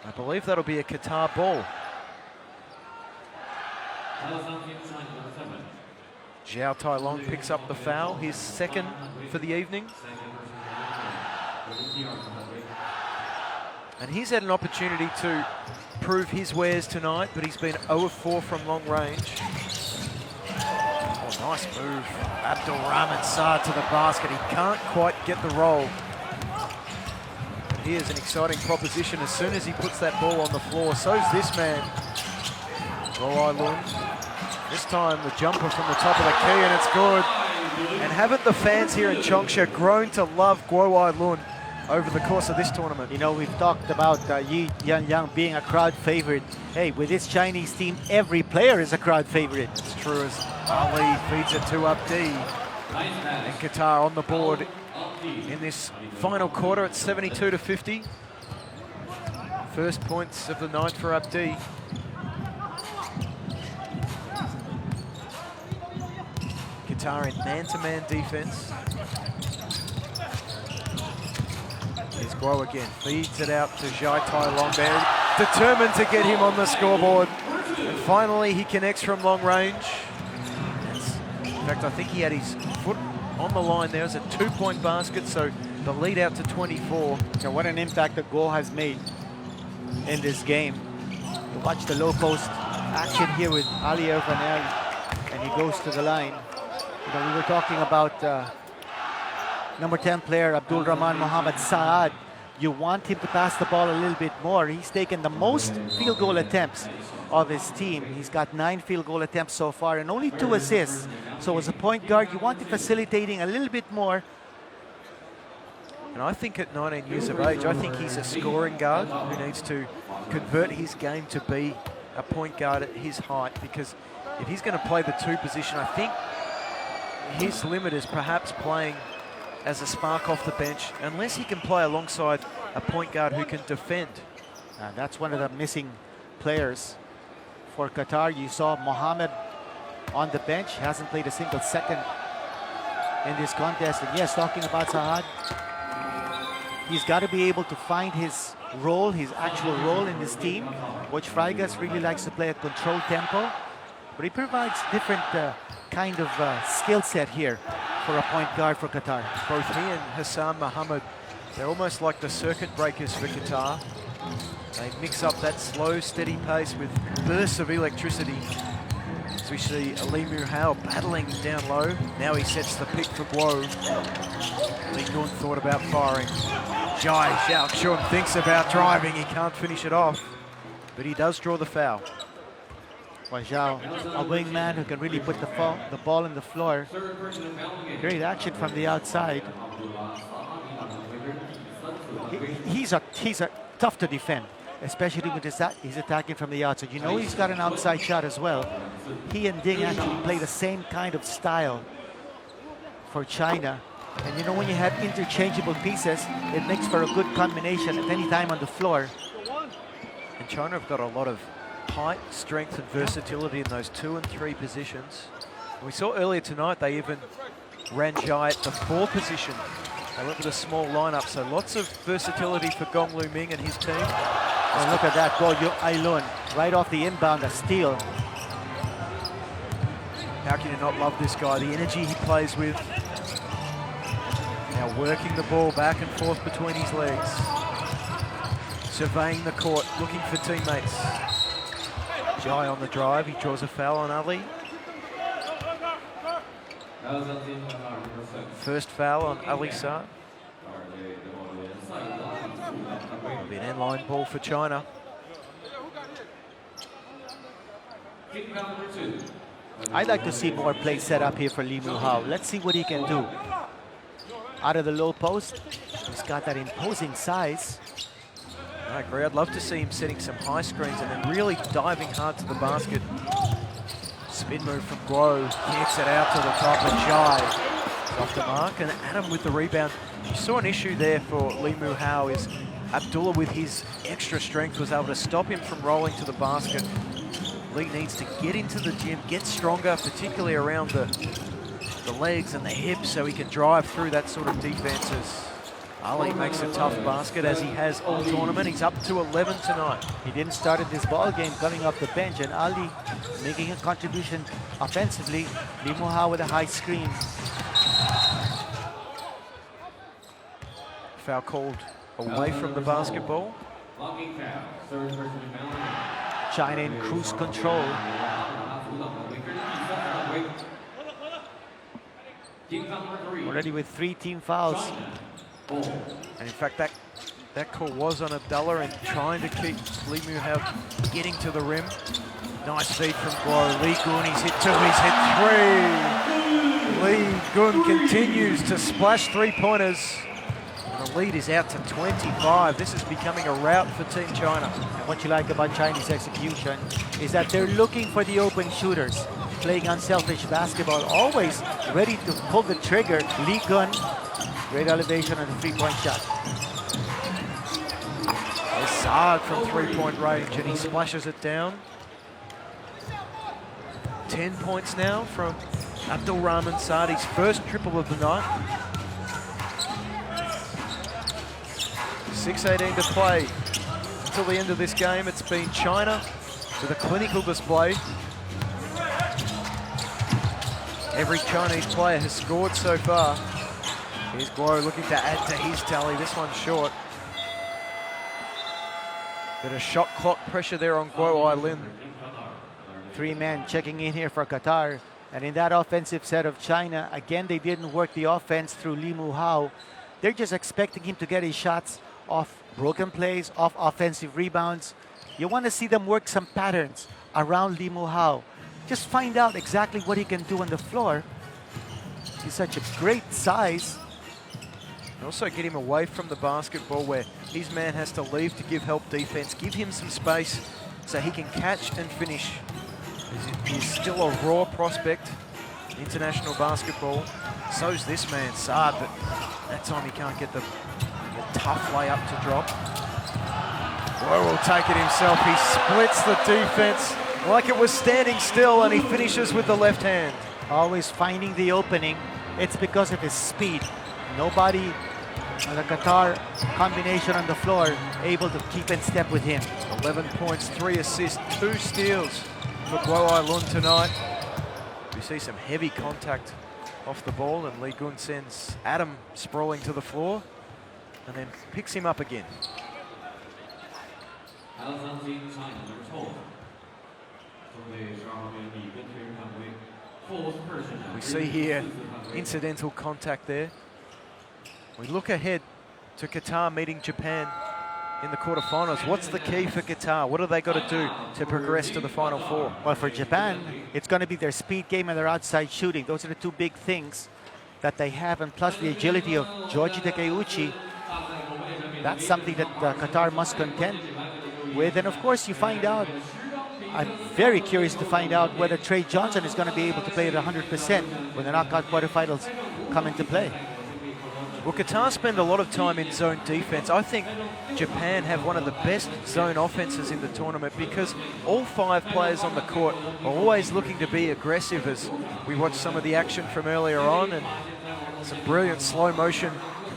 I believe that'll be a Qatar ball. Zhao Tailong picks up the foul, his second for the evening. And he's had an opportunity to prove his wares tonight, but he's been 0 of 4 from long range. Oh, nice move. Abdul Rahman Saad to the basket. He can't quite get the roll. Here's an exciting proposition. As soon as he puts that ball on the floor, so's this man, Guo Lun. This time the jumper from the top of the key, and it's good. And haven't the fans here in Changsha grown to love Guo Lun over the course of this tournament? You know, we've talked about Yi Yangyang being a crowd favorite. Hey, with this Chinese team, every player is a crowd favorite. It's true, as Ali feeds it to Abdi. And Qatar on the board in this final quarter at 72 to 50. First points of the night for Abdi. Qatar in man-to-man defense. Here's Guo again, feeds it out to Zhao Tailong there, determined to get him on the scoreboard. And finally he connects from long range. In fact, I think he had his foot on the line there. It's a 2-point basket, so the lead out to 24. So what an impact that Guo has made in this game. You watch the low post action here with Ali Ervanel, and he goes to the line. You know, we were talking about number 10 player Abdul Rahman Mohamed Saad. You want him to pass the ball a little bit more. He's taken the most field goal attempts of his team. He's got 9 field goal attempts so far and only 2 assists. So as a point guard, you want him facilitating a little bit more. And I think at 19 years of age, I think he's a scoring guard who needs to convert his game to be a point guard at his height, because if he's going to play the 2 position, I think his limit is perhaps playing as a spark off the bench, unless he can play alongside a point guard who can defend. That's one of the missing players for Qatar. You saw Mohamed on the bench, hasn't played a single second in this contest. And yes, talking about Saad, he's got to be able to find his role, his actual role in this team. Coach Freigas really likes to play a controlled tempo, but he provides different kind of skill set here for a point guard for Qatar. Both he and Hassan Mohammed, they're almost like the circuit breakers for Qatar. They mix up that slow, steady pace with bursts of electricity. As we see Ali Muhal battling down low. Now he sets the pick for Guo. Li Yun thought about firing. Jai Xiaochun thinks about driving. He can't finish it off, but he does draw the foul. Well, Zhao, a wingman who can really put the ball on the floor. Great action from the outside. He's tough to defend, especially with he's attacking from the outside. You know he's got an outside shot as well. He and Ding actually play the same kind of style for China. And you know, when you have interchangeable pieces, it makes for a good combination at any time on the floor. And China have got a lot of height, strength and versatility in those 2 and 3 positions. And we saw earlier tonight they even ran Jai at the 4 position. They went with a small lineup, so lots of versatility for Gong Lu Ming and his team. And look at that goal, Ailun, right off the inbound, a steal. How can you not love this guy? The energy he plays with. Now working the ball back and forth between his legs. Surveying the court, looking for teammates. Jai on the drive, he draws a foul on Ali. First foul on Ali Saad. It'll be an end-line ball for China. I'd like to see more play set up here for Lee Mu-hao. Let's see what he can do. Out of the low post, he's got that imposing size. I agree. I'd love to see him setting some high screens and then really diving hard to the basket. Spin move from Guo, kicks it out to the top of Jai. Off the mark, and Adam with the rebound. You saw an issue there for Lee Mu-hao is Abdullah with his extra strength was able to stop him from rolling to the basket. Lee needs to get into the gym, get stronger, particularly around the legs and the hips, so he can drive through that sort of defenses. Ali makes a tough basket, as he has all tournament. He's up to 11 tonight. He didn't start this ball game coming off the bench, and Ali making a contribution offensively. Lee Mu-hao with a high screen. Foul called away from the basketball. China in cruise control. Already with 3 team fouls. And in fact, that call was on Abdullah and trying to keep Lee Mu-hao getting to the rim. Nice feed from Guo. Lee Gun, he's hit 2, he's hit 3. Lee Gun continues to splash 3-pointers. And the lead is out to 25. This is becoming a rout for Team China. And what you like about Chinese execution is that they're looking for the open shooters, playing unselfish basketball, always ready to pull the trigger. Lee Gun, great elevation on the 3-point shot. Saad from 3-point range, and he splashes it down. 10 points now from Abdul Rahman Saad, his first triple of the night. 6:18 to play. Until the end of this game, it's been China with a clinical display. Every Chinese player has scored so far. Here's Guo looking to add to his tally. This one's short. Bit of shot clock pressure there on Guo Ai-Lin. 3 men checking in here for Qatar. And in that offensive set of China, again, they didn't work the offense through Lee Mu-hao. They're just expecting him to get his shots off broken plays, off offensive rebounds. You want to see them work some patterns around Lee Mu-hao. Just find out exactly what he can do on the floor. He's such a great size. And also get him away from the basketball where his man has to leave to give help defense. Give him some space so he can catch and finish. He's still a raw prospect in international basketball. So's this man, Saad, but that time he can't get the tough layup to drop. Guo will take it himself. He splits the defense like it was standing still, and he finishes with the left hand. Always finding the opening. It's because of his speed. Nobody on the Qatar combination on the floor able to keep in step with him. 11 points, 3 assists, 2 steals for Guo Ai-Lin tonight. We see some heavy contact off the ball, and Lee Gun sends Adam sprawling to the floor and then picks him up again. We see here incidental contact there. We look ahead to Qatar meeting Japan in the quarterfinals. What's the key for Qatar? What have they got to do to progress to the Final Four? Well, for Japan, it's going to be their speed game and their outside shooting. Those are the 2 big things that they have, and plus the agility of Georgie Takeuchi. That's something that Qatar must contend with. And of course, you find out, I'm very curious to find out whether Trey Johnson is going to be able to play at 100% when the knockout quarterfinals come into play. Well, Qatar spend a lot of time in zone defense. I think Japan have one of the best zone offenses in the tournament because all 5 players on the court are always looking to be aggressive, as we watched some of the action from earlier on, and some brilliant slow motion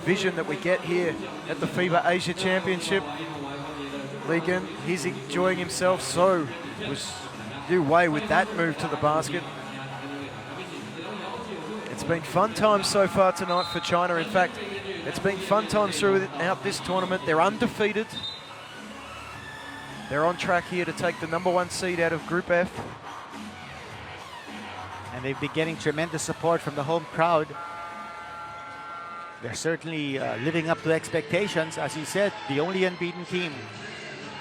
vision that we get here at the FIBA Asia Championship. Lee Gun, he's enjoying himself, so was due way with that move to the basket. It's been fun times so far tonight for China. In fact, it's been fun times throughout this tournament. They're undefeated. They're on track here to take the #1 seed out of Group F. And they've been getting tremendous support from the home crowd. They're certainly living up to expectations. As you said, the only unbeaten team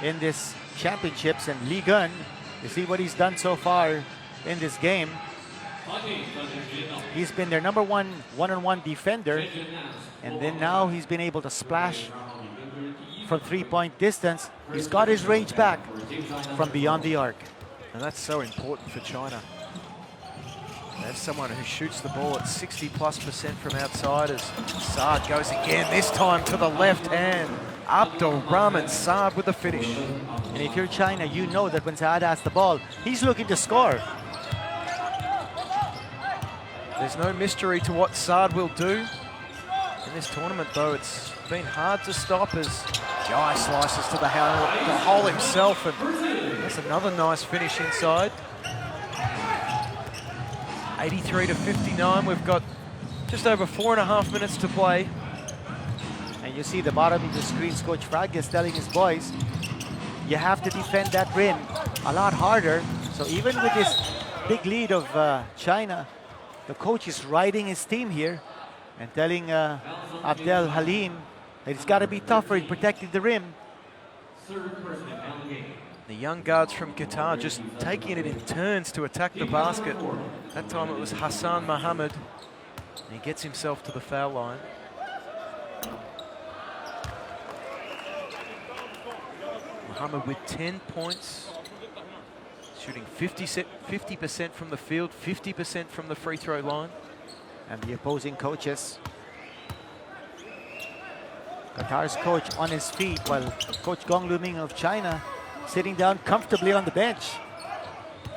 in this championships, and Lee Gun, you see what he's done so far in this game. He's been their #1 one-on-one defender, and then now he's been able to splash from 3-point distance. He's got his range back from beyond the arc. And that's so important for China. There's someone who shoots the ball at 60+% from outside as Saad goes again, this time to the left hand. Abdul Rahman Saad with the finish. And if you're China, you know that when Saad has the ball, he's looking to score. There's no mystery to what Saad will do. In this tournament, though, it's been hard to stop as Jai slices to the hole himself, and that's another nice finish inside. 83-59. We've got just over 4.5 minutes to play. And you see the bottom of the screens, Coach Frag is telling his boys, you have to defend that rim a lot harder. So even with this big lead of China, the coach is riding his team here and telling Abdel Halim that he's got to be tougher in protecting the rim. The young guards from Qatar just taking it in turns to attack the basket. That time it was Hassan Mohammed. He gets himself to the foul line. Mohammed with 10 points, shooting 50% from the field, 50% from the free throw line. And the opposing coaches, Qatar's coach on his feet, while Coach Gong Luming of China sitting down comfortably on the bench.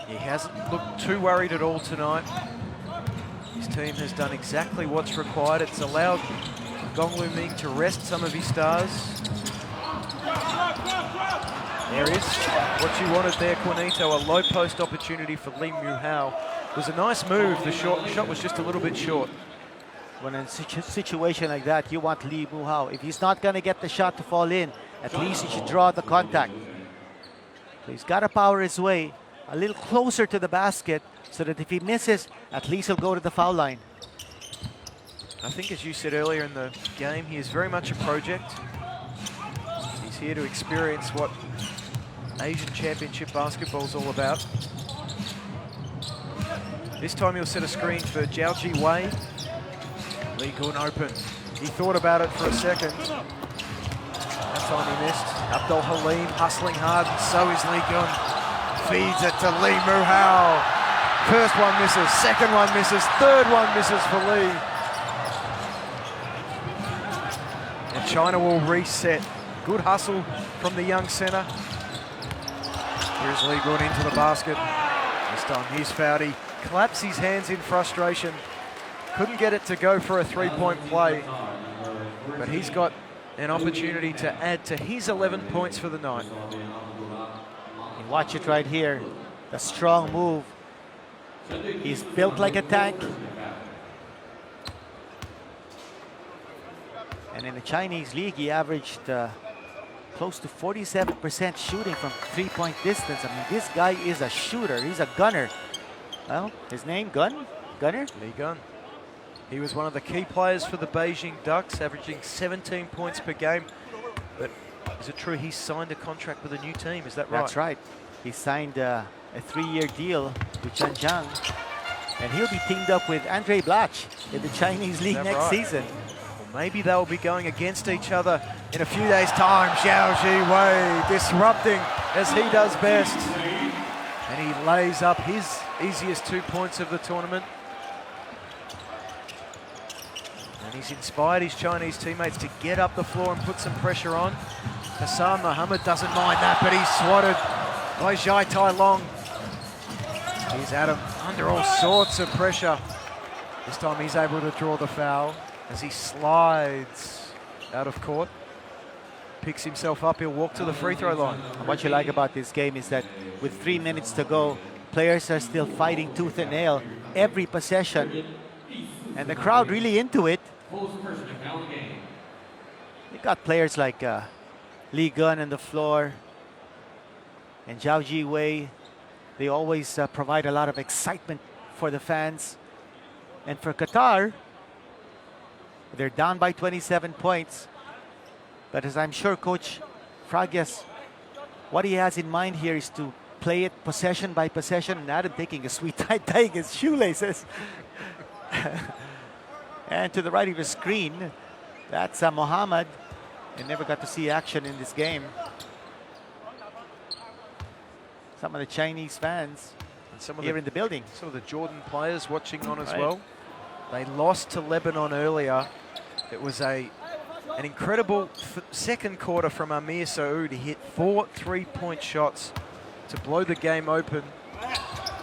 He hasn't looked too worried at all tonight. His team has done exactly what's required. It's allowed Gong Luming to rest some of his stars. There is what you wanted there, Juanito, a low post opportunity for Lee Mu-hao. It was a nice move. The shot was just a little bit short. When in a situation like that, you want Lee Mu-hao. If he's not going to get the shot to fall in, at least he should draw the contact. So he's got to power his way a little closer to the basket so that if he misses, at least he'll go to the foul line. I think, as you said earlier in the game, he is very much a project. He's here to experience what Asian Championship basketball is all about. This time he'll set a screen for Jiao Ji Wei. Lee Gun open. He thought about it for a second. That time he missed. Abdul Halim hustling hard, and so is Lee Gun. Feeds it to Lee Mu-hao. First one misses, second one misses, third one misses for Lee. And China will reset. Good hustle from the young center. Here's Lee Gun into the basket. This time he's fouled. He claps his hands in frustration. Couldn't get it to go for a three-point play. But he's got an opportunity to add to his 11 points for the night. You watch it right here. The strong move. He's built like a tank. And in the Chinese league, he averaged close to 47% shooting from three-point distance. I mean, this guy is a shooter. He's a gunner. Well, his name, Gunner? Lee Gun. He was one of the key players for the Beijing Ducks, averaging 17 points per game. But is it true he signed a contract with a new team? Is that right? That's right. He signed a 3-year deal with Zhangjiang. And he'll be teamed up with Andre Blach in the Chinese league next season. Well, maybe they'll be going against each other in a few days' time. Jiao Ji Wei disrupting as he does best. And he lays up his easiest 2 points of the tournament. And he's inspired his Chinese teammates to get up the floor and put some pressure on. Hassan Mohammed doesn't mind that, but he's swatted by Zhai Tai Long. He's at him under all sorts of pressure. This time he's able to draw the foul as he slides out of court. Picks himself up, he'll walk to the free throw line. And what you like about this game is that with 3 minutes to go, players are still fighting tooth and nail every possession. And the crowd really into it. You got players like Lee Gun on the floor. and Zhao Jiwei, they always provide a lot of excitement for the fans. And for Qatar, they're down by 27 points. But as I'm sure Coach Fragues, what he has in mind here is to play it possession by possession. And Adam taking a sweet time, tying his shoelaces. And to the right of the screen, that's Mohammed. He never got to see action in this game. Some of the Chinese fans and some of here in the building. Some of the Jordan players watching on as Right. well. They lost to Lebanon earlier. It was an incredible second quarter from Amir Saoud. He hit 4 3-point shots to blow the game open.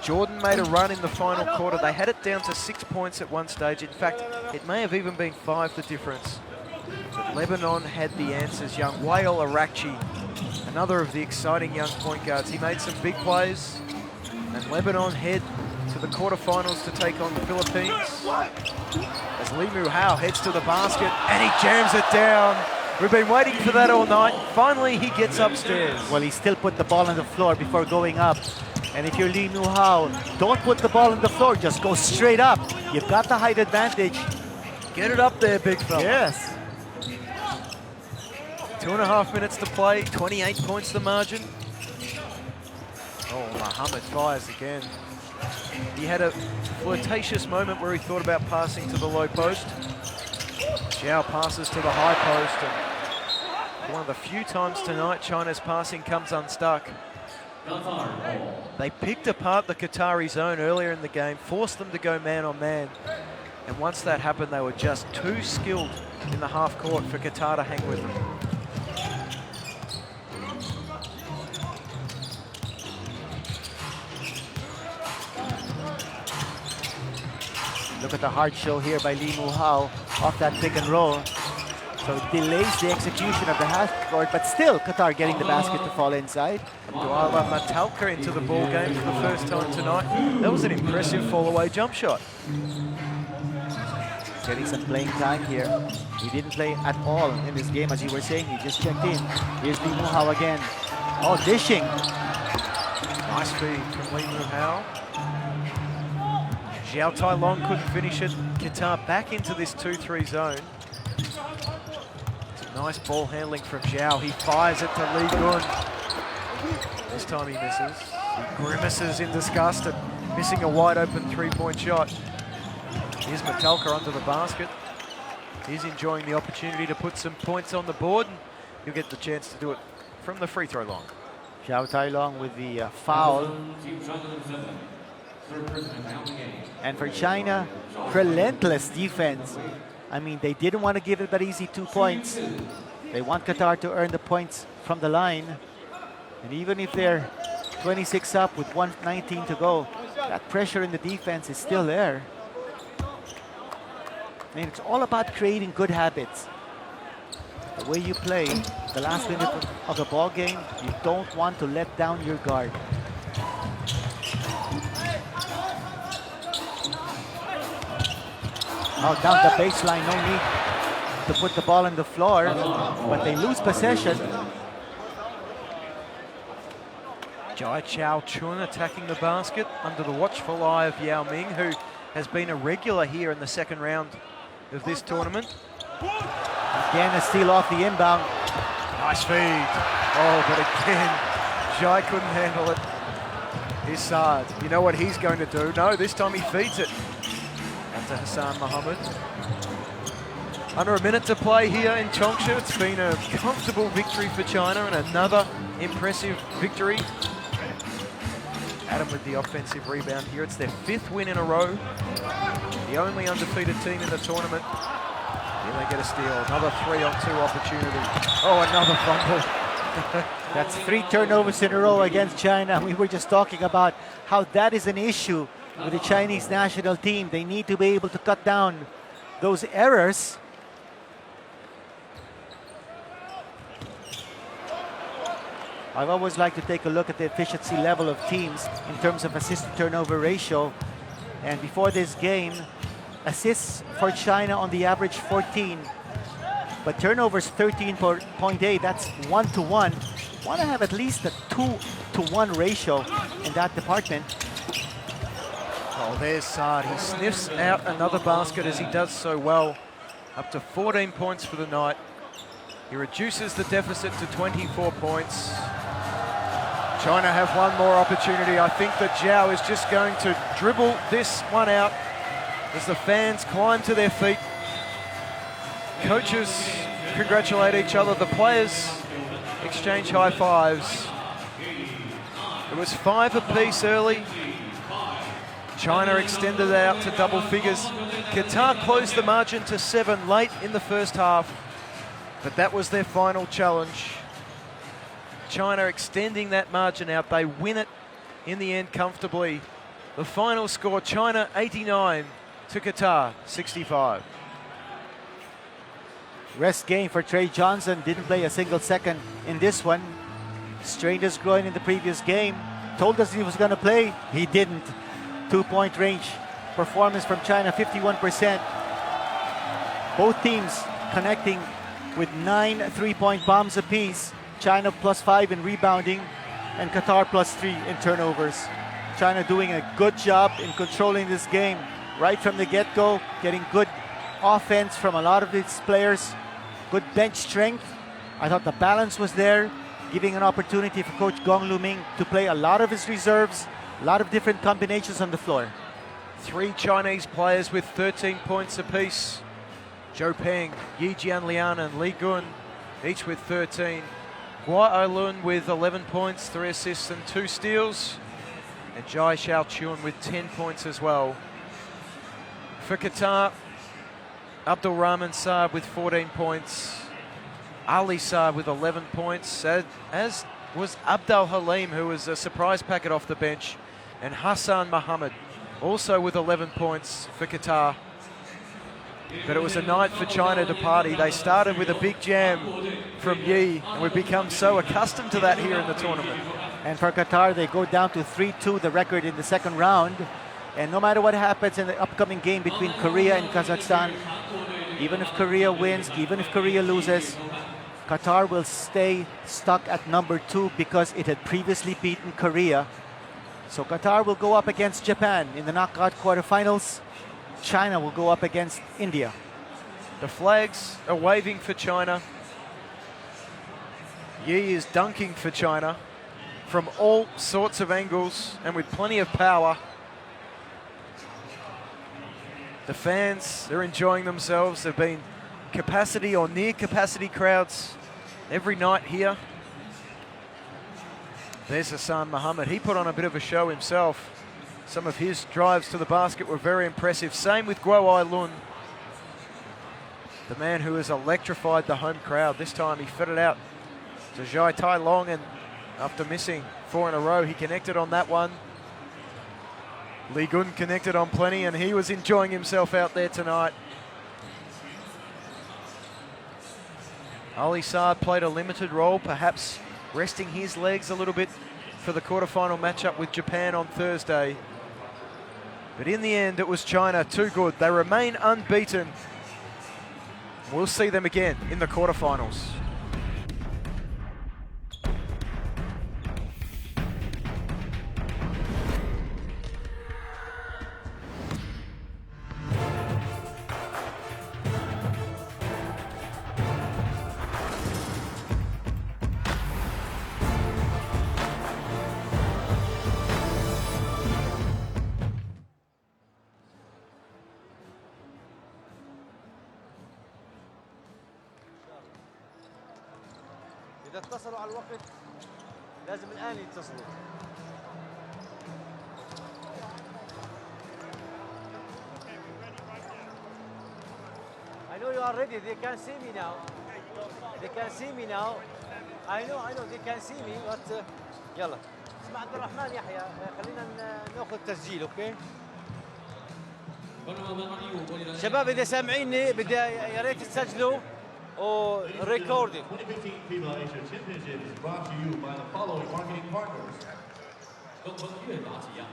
Jordan made a run in the final quarter. They had it down to 6 points at one stage. In fact, it may have even been 5 the difference. But Lebanon had the answers. Young Wael Arakchi, another of the exciting young point guards. He made some big plays. And Lebanon head to the quarterfinals to take on the Philippines. As Lee Mu Hao heads to the basket and he jams it down. We've been waiting for that all night. Finally, he gets upstairs. Well, he still put the ball on the floor before going up. And if you're Lee Mu Hao, don't put the ball on the floor, just go straight up. You've got the height advantage. Get it up there, big fella. Yes. 2.5 minutes to play, 28 points the margin. Oh, Mohammed fires again. He had a flirtatious moment where he thought about passing to the low post. Zhao passes to the high post. And one of the few times tonight China's passing comes unstuck. They picked apart the Qatari zone earlier in the game, forced them to go man on man. And once that happened, they were just too skilled in the half court for Qatar to hang with them. Look at the hard show here by Lee Mu Hao off that pick and roll. So it delays the execution of the half court, but still Qatar getting the basket to fall inside. Abdullah Matalka into the ball game for the first time tonight. That was an impressive fall-away jump shot. Getting some playing time here. He didn't play at all in this game, as you were saying. He just checked in. Here's Lee Mu Hao again. Oh, dishing. Nice feed from Lee Mu Hao. Zhao Tai Long couldn't finish it. Qatar back into this 2-3 zone. Nice ball handling from Zhao. He fires it to Lee Gun. This time he misses. He grimaces in disgust at missing a wide open 3-point shot. Here's Metalka under the basket. He's enjoying the opportunity to put some points on the board. And he'll get the chance to do it from the free throw line. Zhao Tai Long with the foul. And for China, relentless defense. I mean, they didn't want to give it that easy 2 points. They want Qatar to earn the points from the line. And even if they're 26 up with 1:19 to go, that pressure in the defense is still there. I mean, it's all about creating good habits. The way you play, the last minute of the ball game, you don't want to let down your guard. Oh, down the baseline, no need to put the ball on the floor, but they lose possession. Jai Chao Chun attacking the basket under the watchful eye of Yao Ming, who has been a regular here in the second round of this tournament. Again, a steal off the inbound. Nice feed. Oh, but again, Jai couldn't handle it. Issad, you know what he's going to do? No, this time he feeds it. Out to Hassan Mohammed. Under a minute to play here in Changsha. It's been a comfortable victory for China and another impressive victory. Adam with the offensive rebound here. It's their 5th win in a row. The only undefeated team in the tournament. Here they get a steal. Another 3-on-2 opportunity. Oh, another fumble. That's 3 turnovers in a row against China. We were just talking about how that is an issue with the Chinese national team. They need to be able to cut down those errors. I've always liked to take a look at the efficiency level of teams in terms of assist-to-turnover ratio. And before this game, assists for China on the average 14, but turnovers 13.8. That's 1-to-1. Want to have at least a 2 2-to-1 ratio in that department. Oh, there's Saad. He sniffs out another basket as he does so well. Up to 14 points for the night. He reduces the deficit to 24 points. China have one more opportunity. I think that Zhao is just going to dribble this one out as the fans climb to their feet. Coaches congratulate each other. The players exchange high fives. It was 5 apiece early. China extended it out to double figures. Qatar closed the margin to 7 late in the first half, but that was their final challenge. China extending that margin out. They win it in the end comfortably. The final score, China 89 to Qatar 65. Rest game for Trey Johnson. Didn't play a single second in this one. Strained his groin in the previous game. Told us he was going to play. He didn't. 2-point range performance from China, 51%. Both teams connecting with 9 3-point bombs apiece. China +5 in rebounding and Qatar +3 in turnovers. China doing a good job in controlling this game right from the get-go, getting good offense from a lot of these players, good bench strength. I thought the balance was there, giving an opportunity for Coach Gong Lu-ming to play a lot of his reserves, a lot of different combinations on the floor. 3 Chinese players with 13 points apiece. Zhou Peng, Yi Jianlian and Li Gun, each with 13. Guo Ailun with 11 points, 3 assists and 2 steals. And Jai Xiaochun with 10 points as well. For Qatar, Abdul Rahman Saab with 14 points. Ali Saab with 11 points, as was Abdul Halim, who was a surprise packet off the bench. And Hassan Mohammed also with 11 points for Qatar. But it was a night for China to party. They started with a big jam from Yi, and we've become so accustomed to that here in the tournament. And for Qatar, they go down to 3-2, the record in the second round. And no matter what happens in the upcoming game between Korea and Kazakhstan, even if Korea wins, even if Korea loses, Qatar will stay stuck at number 2 because it had previously beaten Korea. So Qatar will go up against Japan in the knockout quarterfinals. China will go up against India. The flags are waving for China. Yi is dunking for China from all sorts of angles and with plenty of power. The fans, they're enjoying themselves. There've been capacity or near capacity crowds every night here. There's Hassan Mohammed. He put on a bit of a show himself. Some of his drives to the basket were very impressive. Same with Guo Ailun, the man who has electrified the home crowd. This time he fed it out to Zhai Tai Long, and after missing 4 in a row, he connected on that one. Li Gun connected on plenty, and he was enjoying himself out there tonight. Ali Saad played a limited role, perhaps resting his legs a little bit for the quarterfinal matchup with Japan on Thursday. But in the end, it was China too good. They remain unbeaten. We'll see them again in the quarterfinals. إذا اتصلوا على الوقت لازم الآن يتصلوا. I know you are ready. They can see me now. They can see me now. I know. They can see me. But يلا. اسمع عبد الرحمن يحيى. خلينا ناخذ تسجيل، أوكي؟ شباب إذا سامعيني بدي يا ريت تسجلوا. or recording. 2015 FIBA Asia Championship is brought to you by the following marketing partners. 跟越打起样，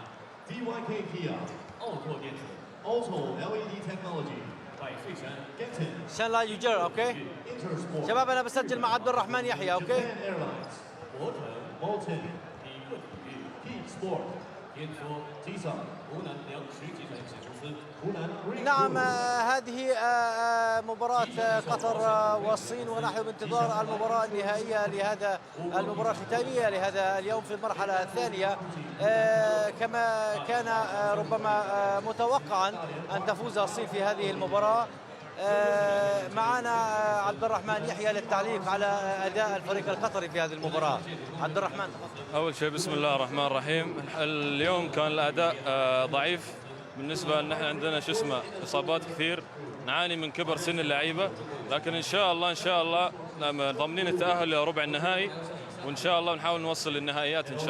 DYK Kia, 奥拓电子， Auto LED Technology, 百岁山， Genton, عشان لا يجر، اوكي؟ Intersport, شباب انا بسجل مع عبد الرحمن يحيى، اوكي؟ 10 Airlines, 博腾， Molten, 比克 Sport. 演出机场湖南粮食集团有限公司。 湖南 Green نعم River. هذه مباراة قطر والصين، ونحن بانتظار المباراة النهائية لهذا المباراة الختامية لهذا اليوم في المرحلة الثانية. كما كان ربما متوقعا أن تفوز الصين في هذه المباراة. معنا عبد الرحمن يحيى للتعليق على أداء الفريق القطري في هذه المباراة. عبد الرحمن. أول شيء بسم الله الرحمن الرحيم. اليوم كان الأداء ضعيف بالنسبة لنا، عندنا إصابات كثير، نعاني من كبر سن اللعيبة، لكن إن شاء الله ضامنين التأهل لربع النهائي، وإن شاء الله نحاول نوصل للنهائيات إن شاء الله.